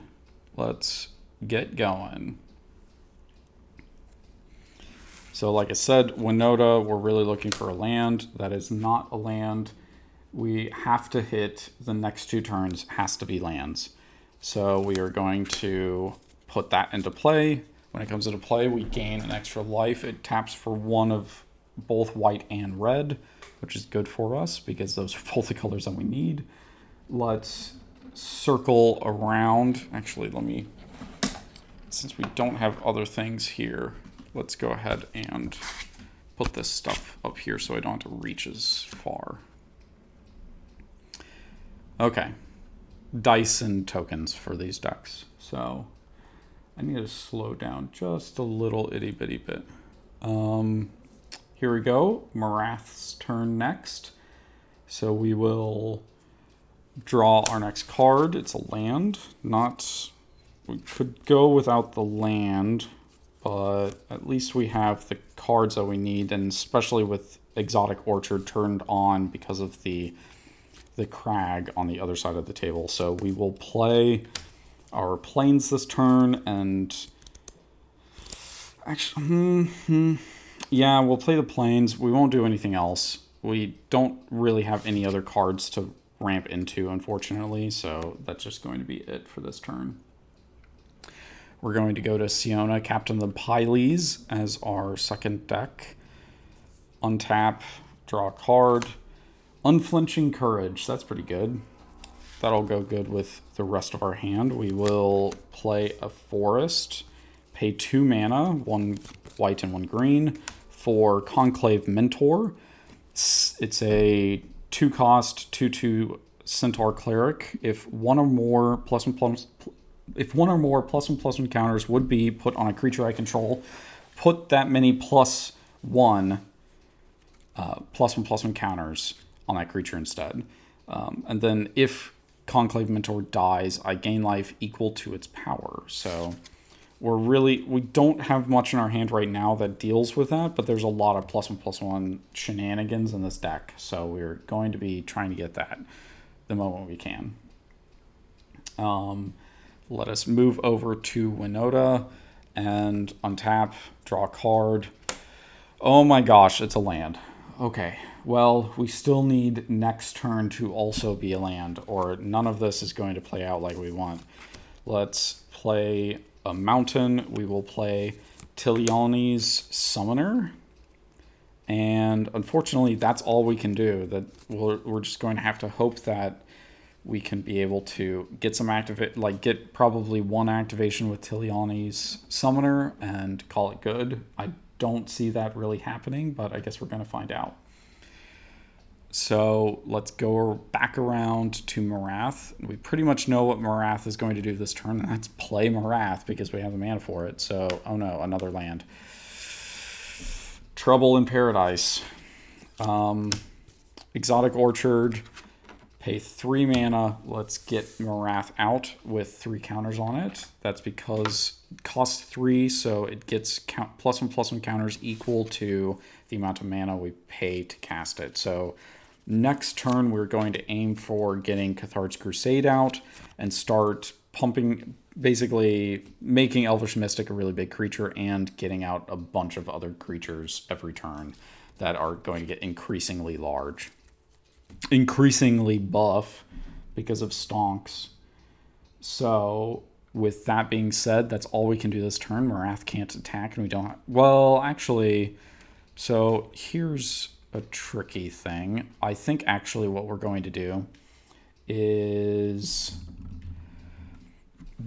Let's get going. So like I said, Winota, we're really looking for a land. That is not a land. We have to hit the next 2 turns, has to be lands. So we are going to put that into play. When it comes into play, we gain an extra life. It taps for 1 of both white and red, which is good for us because those are both the colors that we need. Let's circle around. Actually, since we don't have other things here, let's go ahead and put this stuff up here so I don't have to reach as far. Okay. Dice and tokens for these decks. So I need to slow down just a little itty bitty bit. Here we go. Marath's turn next. So we will draw our next card. It's a land. We could go without the land, but at least we have the cards that we need, and especially with Exotic Orchard turned on because of the crag on the other side of the table. So we will play our planes this turn, and actually, yeah, we'll play the planes. We won't do anything else. We don't really have any other cards to ramp into, unfortunately, so that's just going to be it for this turn. We're going to go to Siona, Captain of the Pyles, as our second deck. Untap, draw a card. Unflinching Courage, that's pretty good. That'll go good with the rest of our hand. We will play a Forest, pay 2 mana, 1 white and 1 green, for Conclave Mentor. It's a 2-cost, 2/2 Centaur Cleric. If one or more +1/+1 counters would be put on a creature I control, put that many +1 +1/+1 counters on that creature instead. And then if Conclave Mentor dies, I gain life equal to its power. So we don't have much in our hand right now that deals with that, but there's a lot of +1/+1 shenanigans in this deck. So we're going to be trying to get that the moment we can. Let us move over to Winota and untap, draw a card. Oh my gosh, it's a land. Okay, well, we still need next turn to also be a land, or none of this is going to play out like we want. Let's play a mountain. We will play Tiliani's Summoner. And unfortunately, that's all we can do. That we're just going to have to hope that we can be able to get some get probably 1 activation with Tiliani's Summoner and call it good. I don't see that really happening, but I guess we're going to find out. So let's go back around to Marath. We pretty much know what Marath is going to do this turn, and that's play Marath because we have the mana for it. So, oh no, another land. Trouble in Paradise. Exotic Orchard. Pay 3 mana. Let's get Marath out with 3 counters on it. That's because it costs 3, so it gets +1/+1 counters equal to the amount of mana we pay to cast it. So next turn, we're going to aim for getting Cathartic Crusade out and start pumping, basically making Elvish Mystic a really big creature and getting out a bunch of other creatures every turn that are going to get increasingly large. Increasingly buff because of stonks. So with that being said, that's all we can do this turn. Marath can't attack, and we don't... Well, actually, so here's a tricky thing. I think actually what we're going to do is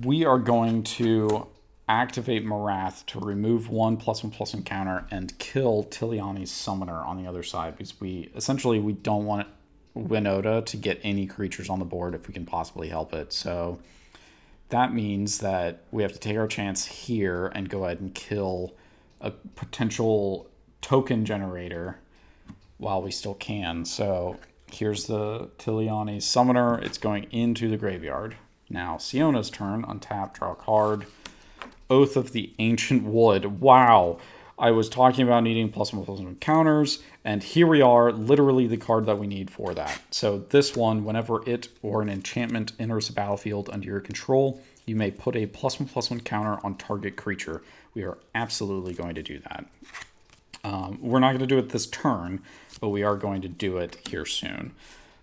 we are going to activate Marath to remove 1 +1/+1 counter and kill Tiliani's Summoner on the other side, because we don't want Winota to get any creatures on the board if we can possibly help it. So that means that we have to take our chance here and go ahead and kill a potential token generator while we still can. So here's the Tiliani's Summoner. It's going into the graveyard. Now Siona's turn. Untap, draw a card. Oath of the Ancient Wood. Wow. I was talking about needing +1/+1 counters, and here we are, literally the card that we need for that. So this one, whenever it or an enchantment enters the battlefield under your control, you may put a +1/+1 counter on target creature. We are absolutely going to do that. We're not going to do it this turn, but we are going to do it here soon.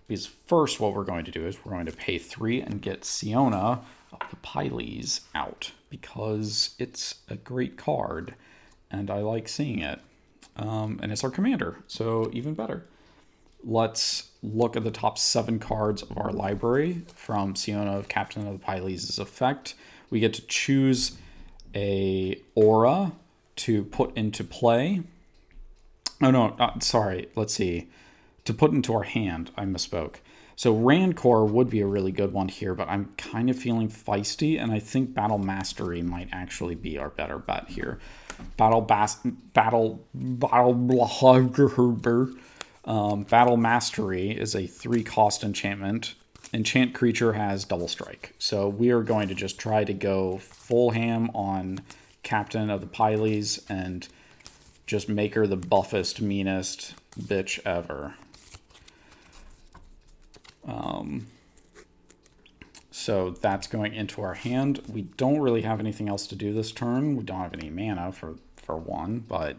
Because first what we're going to do is we're going to pay 3 and get Siona of the Pyles out, because it's a great card and I like seeing it. And it's our commander, so even better. Let's look at the top 7 cards of our library from Siona of Captain of the Pyles' effect. We get to choose a aura to put into play. Oh no, sorry, let's see. To put into our hand, I misspoke. So Rancor would be a really good one here, but I'm kind of feeling feisty, and I think Battle Mastery might actually be our better bet here. Battle Mastery is a 3-cost enchantment. Enchant creature has double strike. So we are going to just try to go full ham on Captain of the Pyles and just make her the buffest, meanest bitch ever. So that's going into our hand. We don't really have anything else to do this turn. We don't have any mana for one, but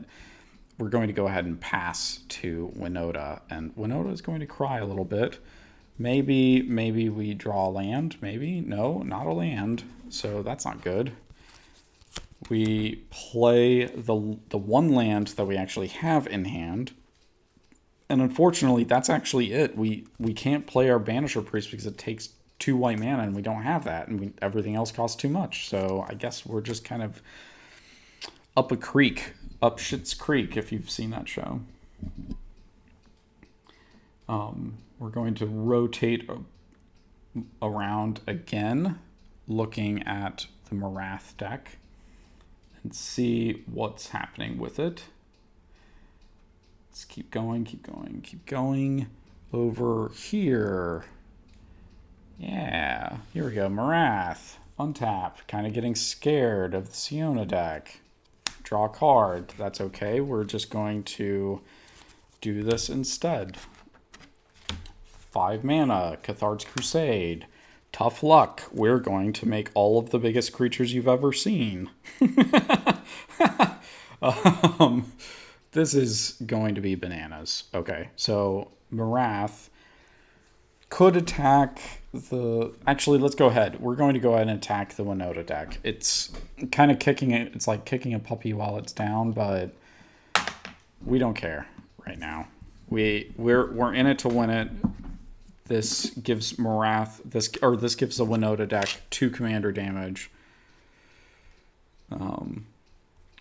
we're going to go ahead and pass to Winota, and Winota is going to cry a little bit. Maybe we draw a land. Maybe no, not a land. So that's not good. We play the one land that we actually have in hand. And unfortunately, that's actually it. We can't play our Banisher Priest because it takes 2 white mana, and we don't have that, and everything else costs too much. So I guess we're just kind of up Schitt's Creek, if you've seen that show. We're going to rotate around again, looking at the Marath deck, and see what's happening with it. Let's keep going. Over here. Yeah, here we go. Marath. Untap. Kind of getting scared of the Siona deck. Draw a card. That's okay. We're just going to do this instead. 5 mana. Cathartic Crusade. Tough luck. We're going to make all of the biggest creatures you've ever seen. This is going to be bananas. Okay, so Marath could attack the... Actually, let's go ahead. We're going to go ahead and attack the Winota deck. It's kind of kicking it. It's like kicking a puppy while it's down, but we don't care right now. We're in it to win it. This gives Marath this gives the Winota deck 2 commander damage.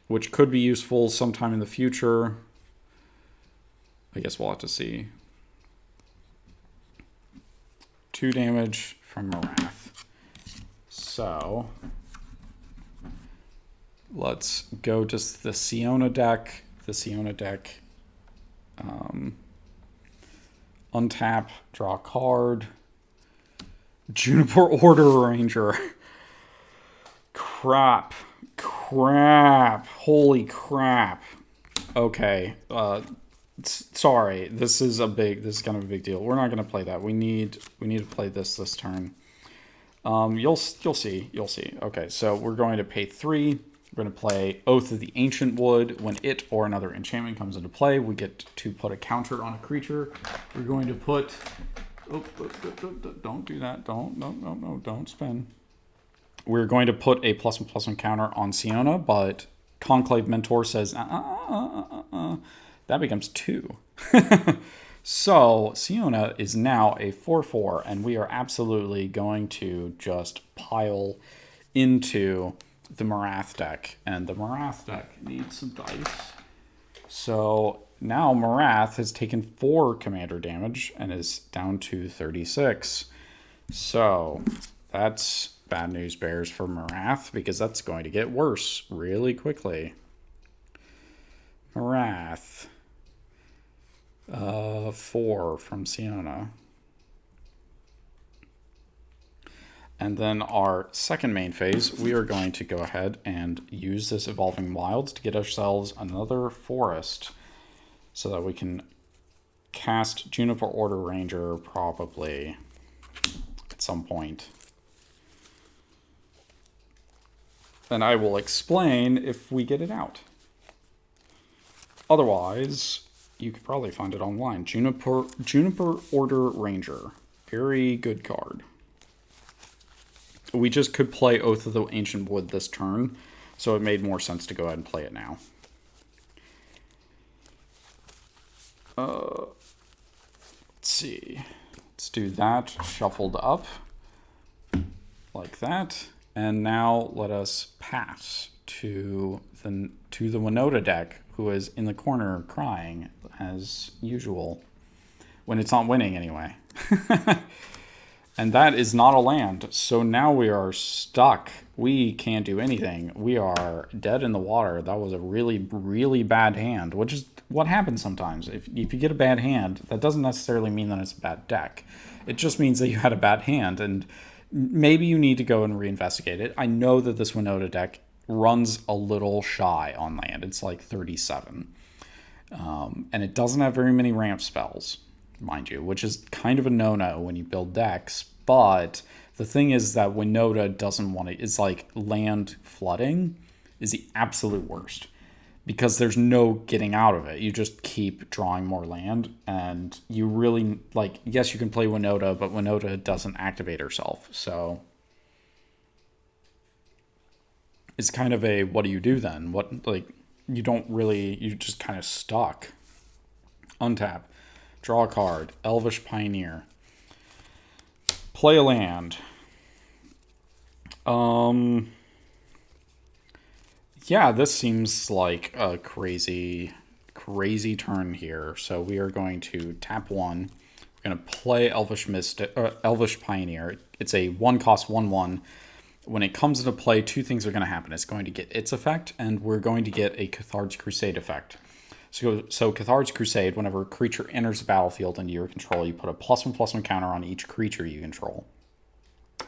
Which could be useful sometime in the future. I guess we'll have to see. 2 damage from Marath. So let's go to the Siona deck. The Siona deck. Untap, draw a card. Juniper Order Ranger. Crap. Holy crap. Okay. Sorry. This is kind of a big deal. We're not going to play that. We need to play this turn. You'll see. Okay, so we're going to pay 3. We're going to play Oath of the Ancient Wood. When it or another enchantment comes into play, we get to put a counter on a creature. We're going to put... don't do that. Don't spin. We're going to put a +1/+1 counter on Siona, but Conclave Mentor says, that becomes 2. So Siona is now a 4/4, and we are absolutely going to just pile into the Marath deck. And the Marath deck needs some dice. So now Marath has taken 4 commander damage and is down to 36. So that's bad news bears for Marath, because that's going to get worse really quickly. Marath. 4 from Siona. And then our second main phase, we are going to go ahead and use this Evolving Wilds to get ourselves another forest so that we can cast Juniper Order Ranger probably at some point. And I will explain if we get it out. Otherwise, you could probably find it online. Juniper Order Ranger. Very good card. We just could play Oath of the Ancient Wood this turn, so it made more sense to go ahead and play it now. Let's see. Let's do that. Shuffled up. Like that. And now let us pass to the Winota deck, who is in the corner crying, as usual. When it's not winning, anyway. And that is not a land. So now we are stuck. We can't do anything. We are dead in the water. That was a really, really bad hand, which is what happens sometimes. If you get a bad hand, that doesn't necessarily mean that it's a bad deck. It just means that you had a bad hand, and maybe you need to go and reinvestigate it. I know that this Winota deck runs a little shy on land. It's like 37. And it doesn't have very many ramp spells, mind you, which is kind of a no-no when you build decks. But the thing is that Winota doesn't want to... It's like land flooding is the absolute worst, because there's no getting out of it. You just keep drawing more land, and you really... Like, yes, you can play Winota, but Winota doesn't activate herself, so... It's kind of a, what do you do then? What, like, you don't really... You're just kind of stuck. Untap. Draw a card. Elvish Pioneer. Play a land. Yeah, this seems like a crazy turn here. So we are going to tap 1. We're going to play Elvish Pioneer. It's a 1-cost 1/1. When it comes into play, 2 things are going to happen. It's going to get its effect, and we're going to get a Cathartic Crusade effect. So Cathartic Crusade, whenever a creature enters the battlefield under your control, you put a +1/+1 counter on each creature you control.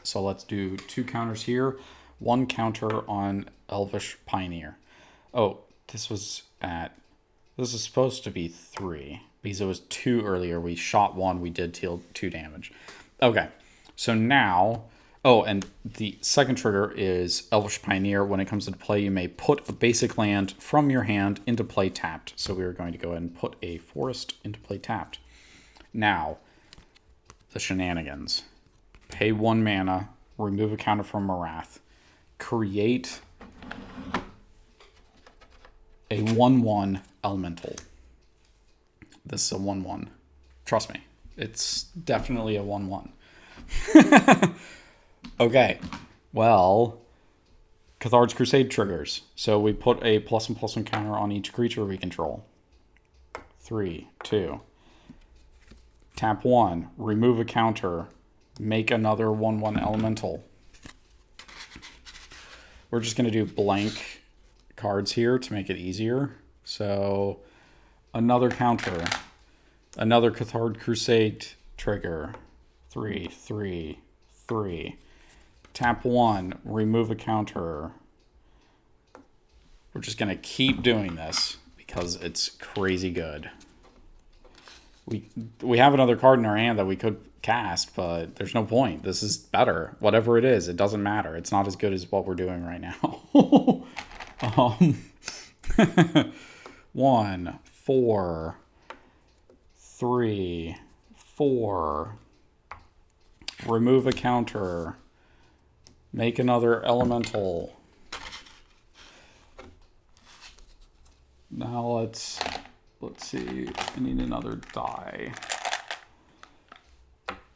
So let's do 2 counters here. 1 counter on Elvish Pioneer. Oh, this is supposed to be 3. Because it was 2 earlier. We shot 1, we did deal 2 damage. Okay, so now... Oh, and the second trigger is Elvish Pioneer. When it comes into play, you may put a basic land from your hand into play tapped. So we are going to go ahead and put a forest into play tapped. Now, the shenanigans. Pay 1 mana, remove a counter from Marath, create a 1/1 elemental. This is a 1/1. Trust me, it's definitely a 1/1. Okay, well, Cathartic Crusade triggers. So we put a +1/+1 counter on each creature we control. 3, 2. Tap 1, remove a counter, make another 1/1 elemental. We're just going to do blank cards here to make it easier. So, another counter, another Cathartic Crusade trigger. 3, 3, 3. Tap 1, remove a counter. We're just going to keep doing this because it's crazy good. We have another card in our hand that we could cast, but there's no point. This is better. Whatever it is, it doesn't matter. It's not as good as what we're doing right now. 1, 4, 3, 4. Remove a counter. Make another elemental. Now let's see. I need another die.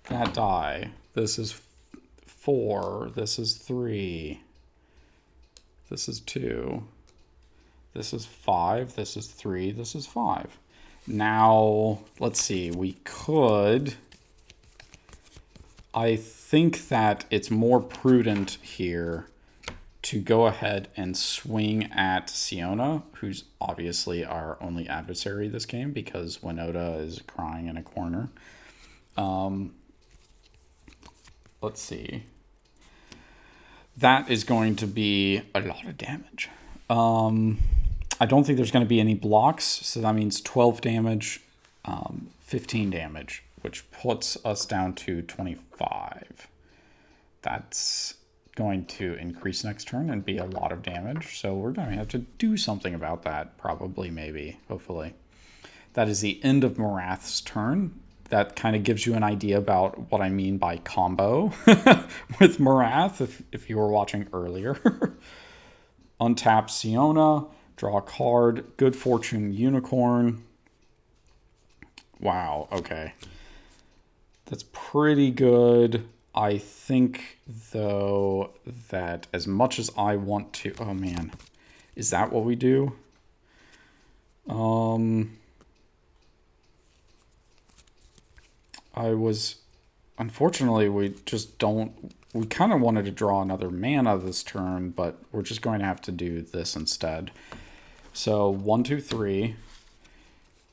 That die. This is 4. This is 3. This is 2. This is 5. This is 3. This is 5. Now, let's see. We could... I think that it's more prudent here to go ahead and swing at Siona, who's obviously our only adversary this game because Winota is crying in a corner. Let's see. That is going to be a lot of damage. I don't think there's going to be any blocks, so that means 12 damage, 15 damage, which puts us down to 25. That's going to increase next turn and be a lot of damage, so we're going to have to do something about that, probably, maybe, hopefully. That is the end of Marath's turn. That kind of gives you an idea about what I mean by combo with Marath, if you were watching earlier. Untap Siona, draw a card, Good Fortune Unicorn. Wow, okay. That's pretty good. I think, though, that as much as I want to... Oh, man. Is that what we do? Unfortunately, we just don't... We kind of wanted to draw another mana this turn, but we're just going to have to do this instead. So, 1, 2, 3.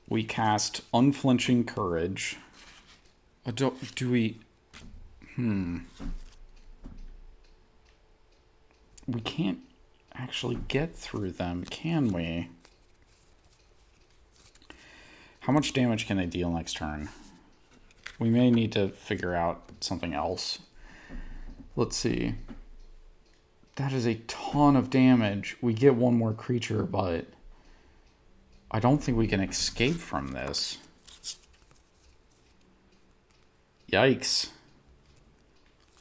We cast Unflinching Courage. Do we... We can't actually get through them, can we? How much damage can they deal next turn? We may need to figure out something else. Let's see. That is a ton of damage. We get one more creature, but I don't think we can escape from this. Yikes.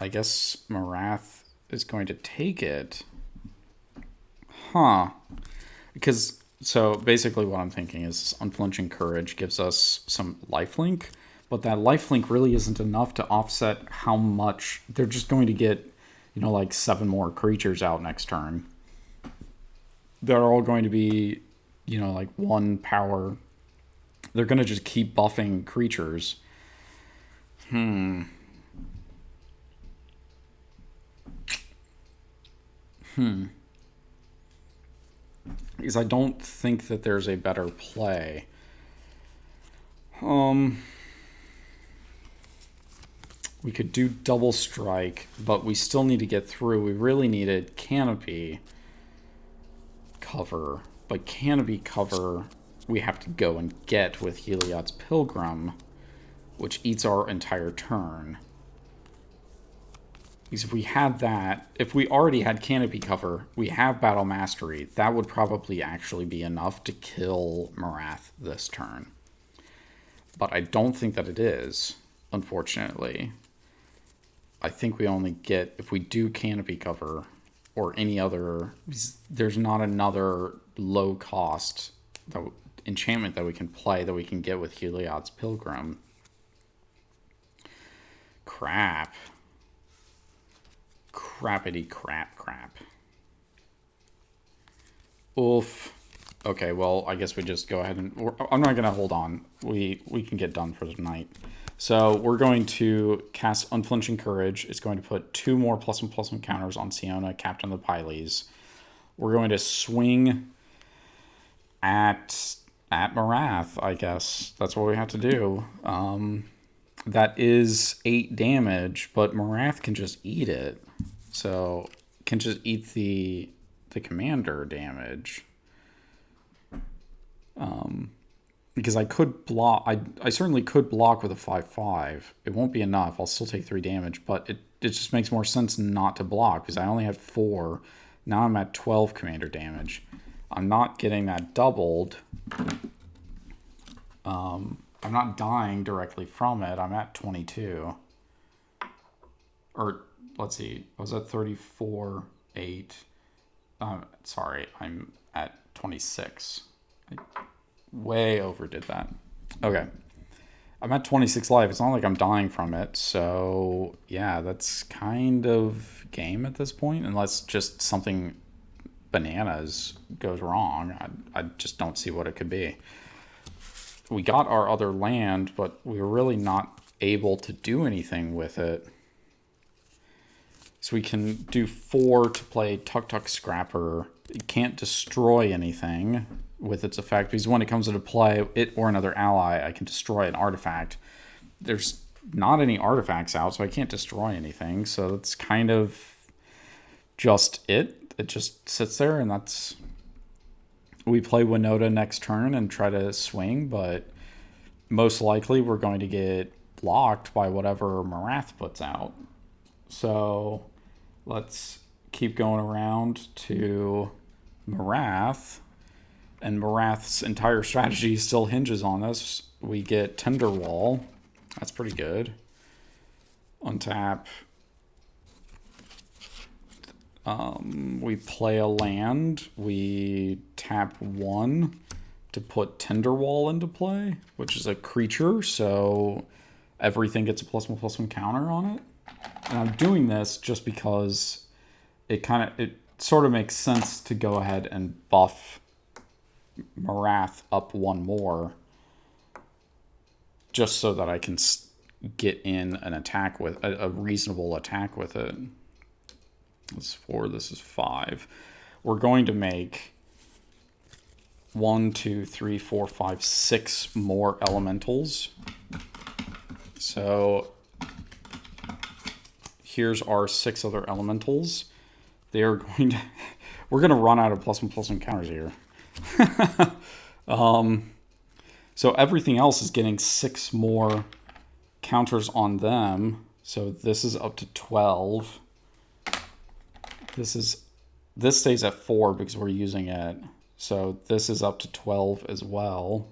I guess Marath is going to take it. Huh. Because, so basically what I'm thinking is Unflinching Courage gives us some lifelink, but that lifelink really isn't enough to offset how much they're just going to get, you know, like 7 more creatures out next turn. They're all going to be, you know, like 1 power. They're going to just keep buffing creatures. Because I don't think that there's a better play. We could do Double Strike, but we still need to get through. We really needed Canopy cover. But Canopy cover we have to go and get with Heliods Pilgrim, which eats our entire turn. Because if we had that, if we already had Canopy cover, we have Battle Mastery, that would probably actually be enough to kill Marath this turn. But I don't think that it is, unfortunately. I think we only get, if we do Canopy cover or any other, there's not another low cost enchantment that we can play that we can get with Heliods Pilgrim. Crap. Crappity crap. Oof. Okay, well, I guess we just go ahead and... I'm not going to hold on. We can get done for tonight. So we're going to cast Unflinching Courage. It's going to put 2 more +1/+1 counters on Siona, Captain of the Pyles. We're going to swing at Marath, I guess. That's what we have to do. That is 8 damage, but Marath can just eat it. So, can just eat the commander damage. Because I could block... I certainly could block with a 5/5. It won't be enough. I'll still take 3 damage, but it just makes more sense not to block, because I only had 4. Now I'm at 12 commander damage. I'm not getting that doubled. I'm not dying directly from it. I'm at 22. Or, let's see. I was at 34, 8. Sorry, I'm at 26. I way overdid that. Okay. I'm at 26 life. It's not like I'm dying from it. So, yeah, that's kind of game at this point. Unless just something bananas goes wrong. I just don't see what it could be. We got our other land, but we were really not able to do anything with it. So we can do 4 to play Tuk Scrapper. It can't destroy anything with its effect, because when it comes into play, it or another ally, I can destroy an artifact. There's not any artifacts out, so I can't destroy anything. So it's kind of just it. It just sits there, and that's... We play Winota next turn and try to swing, but most likely we're going to get blocked by whatever Marath puts out. So let's keep going around to Marath. And Marath's entire strategy still hinges on this. We get Tinderwall. That's pretty good. Untap. We play a land. We tap 1 to put Tinderwall into play, which is a creature, so everything gets a +1/+1 counter on it. And I'm doing this just because it sort of makes sense to go ahead and buff Marath up 1 more, just so that I can get in an attack with a reasonable attack with it. This is 4, this is 5. We're going to make 1, 2, 3, 4, 5, 6 more elementals. So here's our 6 other elementals. They are going to... We're going to run out of +1/+1 counters here. So everything else is getting 6 more counters on them. So this is up to 12. This stays at 4 because we're using it. So this is up to 12 as well.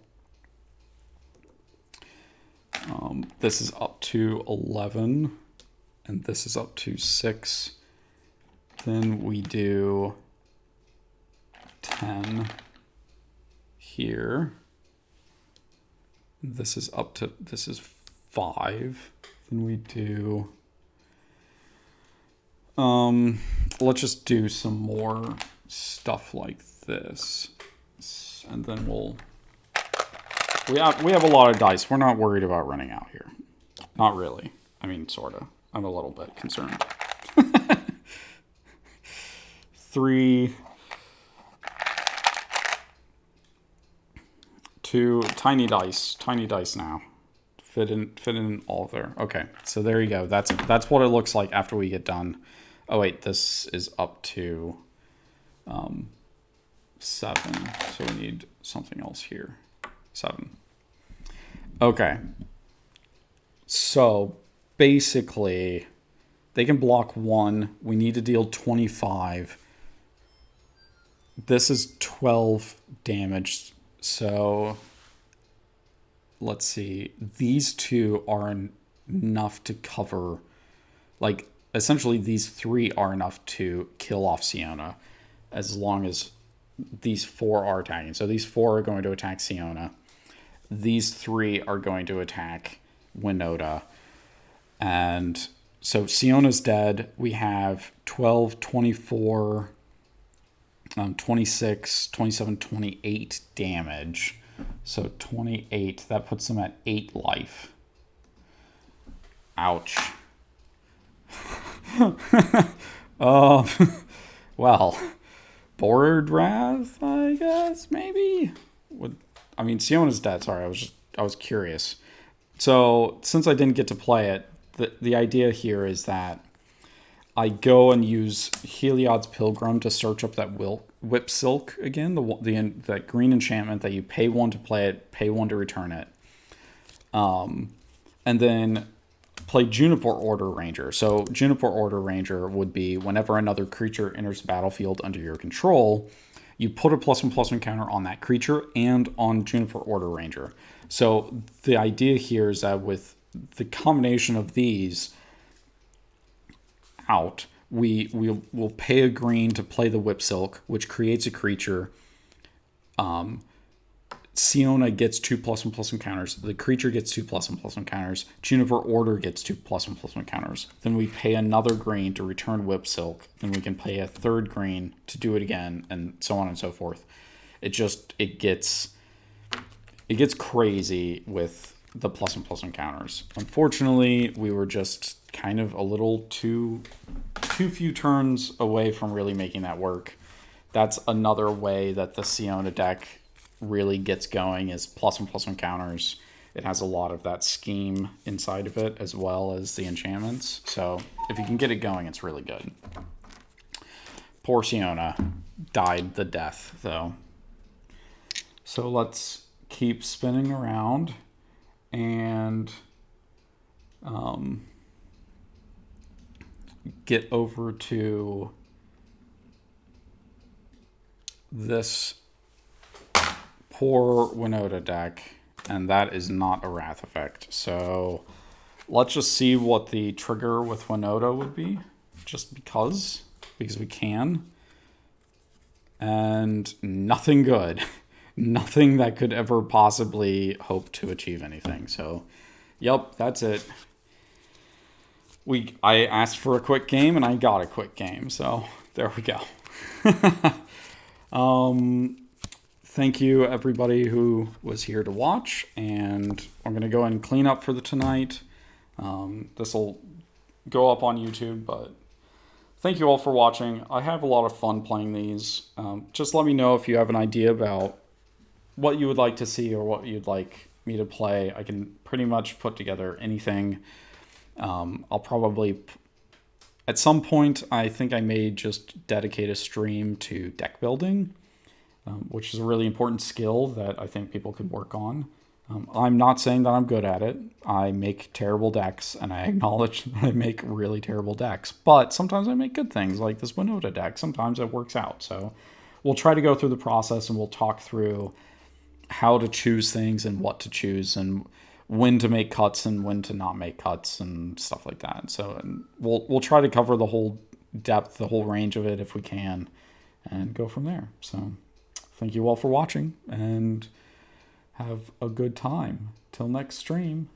This is up to 11. And this is up to 6. Then we do 10 here. This is up to, this is 5. Then we do, let's just do some more stuff like this. And then we have a lot of dice. We're not worried about running out here. Not really. I mean, sort of. I'm a little bit concerned. 3, 2, tiny dice now. Fit in all there. Okay, so there you go. That's what it looks like after we get done. Oh wait, this is up to 7. So we need something else here. 7. Okay. So basically, they can block 1. We need to deal 25. This is 12 damage. So let's see. These 2 are enough to cover, like, essentially these 3 are enough to kill off Siona, as long as these 4 are attacking. So these 4 are going to attack Siona. These 3 are going to attack Winota. And so Siona's dead. We have 12, 24, 26, 27, 28 damage. So 28, that puts them at 8 life. Ouch. Well, Bored Wrath, I guess, maybe? I mean, Siona's dead. Sorry, I was curious. So, since I didn't get to play it, the idea here is that I go and use Heliods Pilgrim to search up that Whip Silk again, that green enchantment that you pay 1 to play it, pay 1 to return it. And then play Juniper Order Ranger. So Juniper Order Ranger would be whenever another creature enters the battlefield under your control, you put a +1/+1 counter on that creature and on Juniper Order Ranger. So the idea here is that with the combination of these out, we'll pay a green to play the Whip Silk, which creates a creature. Siona gets 2 +1/+1 counters. The creature gets 2 +1/+1 counters. Juniper Order gets 2 +1/+1 counters. Then we pay another green to return Whip Silk. Then we can pay a third green to do it again, and so on and so forth. It gets crazy with the +1/+1 counters. Unfortunately, we were just kind of a little too few turns away from really making that work. That's another way that the Siona deck really gets going, is +1/+1 counters. It has a lot of that scheme inside of it, as well as the enchantments. So if you can get it going, it's really good. Poor Siona died the death, though. So let's keep spinning around and get over to this poor Winota deck, and that is not a Wrath effect. So let's just see what the trigger with Winota would be, just because we can. And nothing good. Nothing that could ever possibly hope to achieve anything. So, yep, that's it. I asked for a quick game, and I got a quick game. So, there we go. Thank you, everybody who was here to watch. And I'm going to go ahead and clean up for tonight. This will go up on YouTube, but thank you all for watching. I have a lot of fun playing these. Just let me know if you have an idea about what you would like to see or what you'd like me to play. I can pretty much put together anything. I'll probably, at some point, I think I may just dedicate a stream to deck building, which is a really important skill that I think people could work on. I'm not saying that I'm good at it. I make terrible decks, and I acknowledge that I make really terrible decks. But sometimes I make good things, like this Winota deck. Sometimes it works out. So we'll try to go through the process, and we'll talk through how to choose things and what to choose and when to make cuts and when to not make cuts and stuff like that. So we'll try to cover the whole depth, the whole range of it if we can, and go from there. So thank you all for watching, and have a good time. Till next stream.